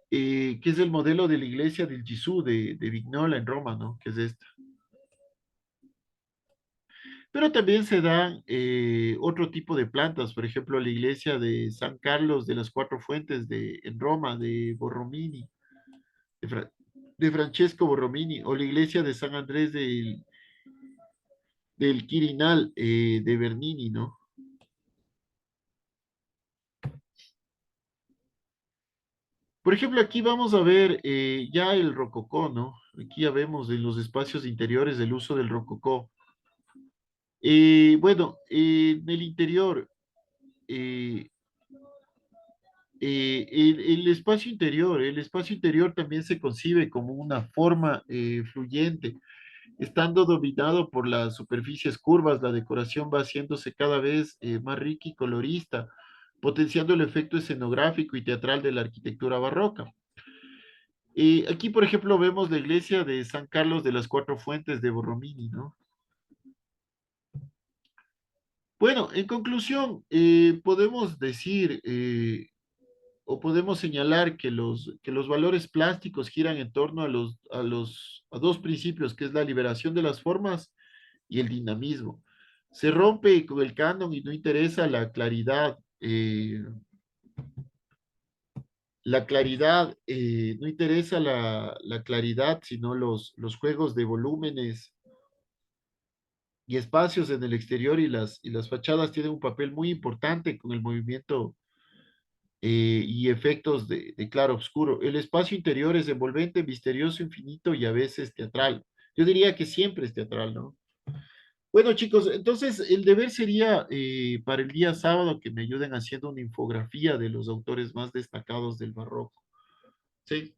que es el modelo de la iglesia del Gesù de Vignola en Roma, ¿no? Que es esta. Pero también se dan otro tipo de plantas, por ejemplo, la iglesia de San Carlos de las Cuatro Fuentes en Roma, de Borromini, de, de Francesco Borromini, o la iglesia de San Andrés del Quirinal de Bernini, ¿no? Por ejemplo, aquí vamos a ver ya el rococó, ¿no? Aquí ya vemos en los espacios interiores el uso del rococó. Bueno, en el interior, eh, el espacio interior también se concibe como una forma fluyente. Estando dominado por las superficies curvas, la decoración va haciéndose cada vez más rica y colorista, potenciando el efecto escenográfico y teatral de la arquitectura barroca. Aquí, por ejemplo, vemos la iglesia de San Carlos de las Cuatro Fuentes de Borromini, ¿no? Bueno, en conclusión, podemos decir o podemos señalar que los valores plásticos giran en torno a dos principios, que es la liberación de las formas y el dinamismo. Se rompe con el canon y no interesa la claridad, no interesa la claridad, sino los juegos de volúmenes y espacios en el exterior y las fachadas tienen un papel muy importante con el movimiento y efectos de claro oscuro. El espacio interior es envolvente, misterioso, infinito y a veces teatral. Yo diría que siempre es teatral, ¿no? Bueno, chicos, entonces el deber sería para el día sábado que me ayuden haciendo una infografía de los autores más destacados del barroco. Sí,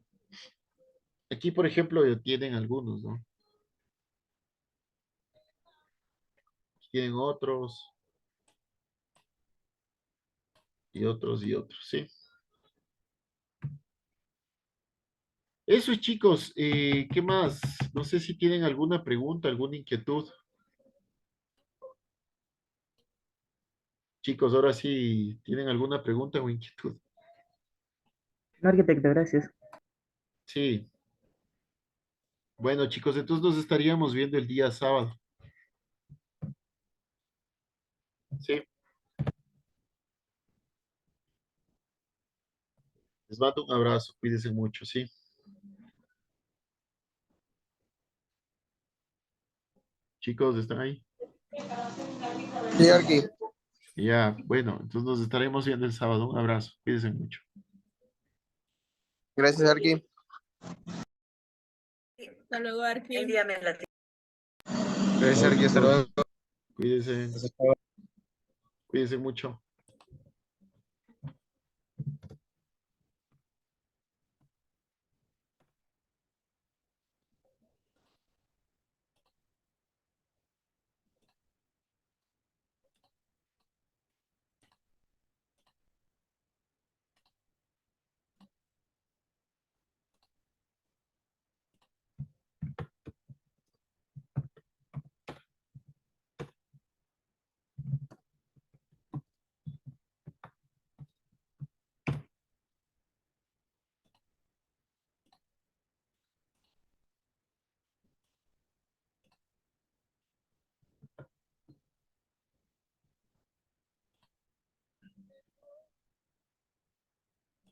aquí, por ejemplo, tienen algunos, ¿no? Tienen otros y otros y otros, ¿sí? Eso es, chicos. ¿Qué más? No sé si tienen alguna pregunta, alguna inquietud. Chicos, ahora sí, ¿tienen alguna pregunta o inquietud? No, arquitecto, gracias. Sí. Bueno, chicos, entonces nos estaríamos viendo el día sábado. Sí. Les mando un abrazo. Cuídense mucho, sí. Chicos, ¿están ahí? Sí, Arqui. Ya, bueno, entonces nos estaremos viendo el sábado. Un abrazo. Cuídense mucho. Gracias, Arqui. Hasta luego, Arqui. Gracias, Chao, Arqui. Hasta chicos. luego. Cuídense. Cuídense mucho.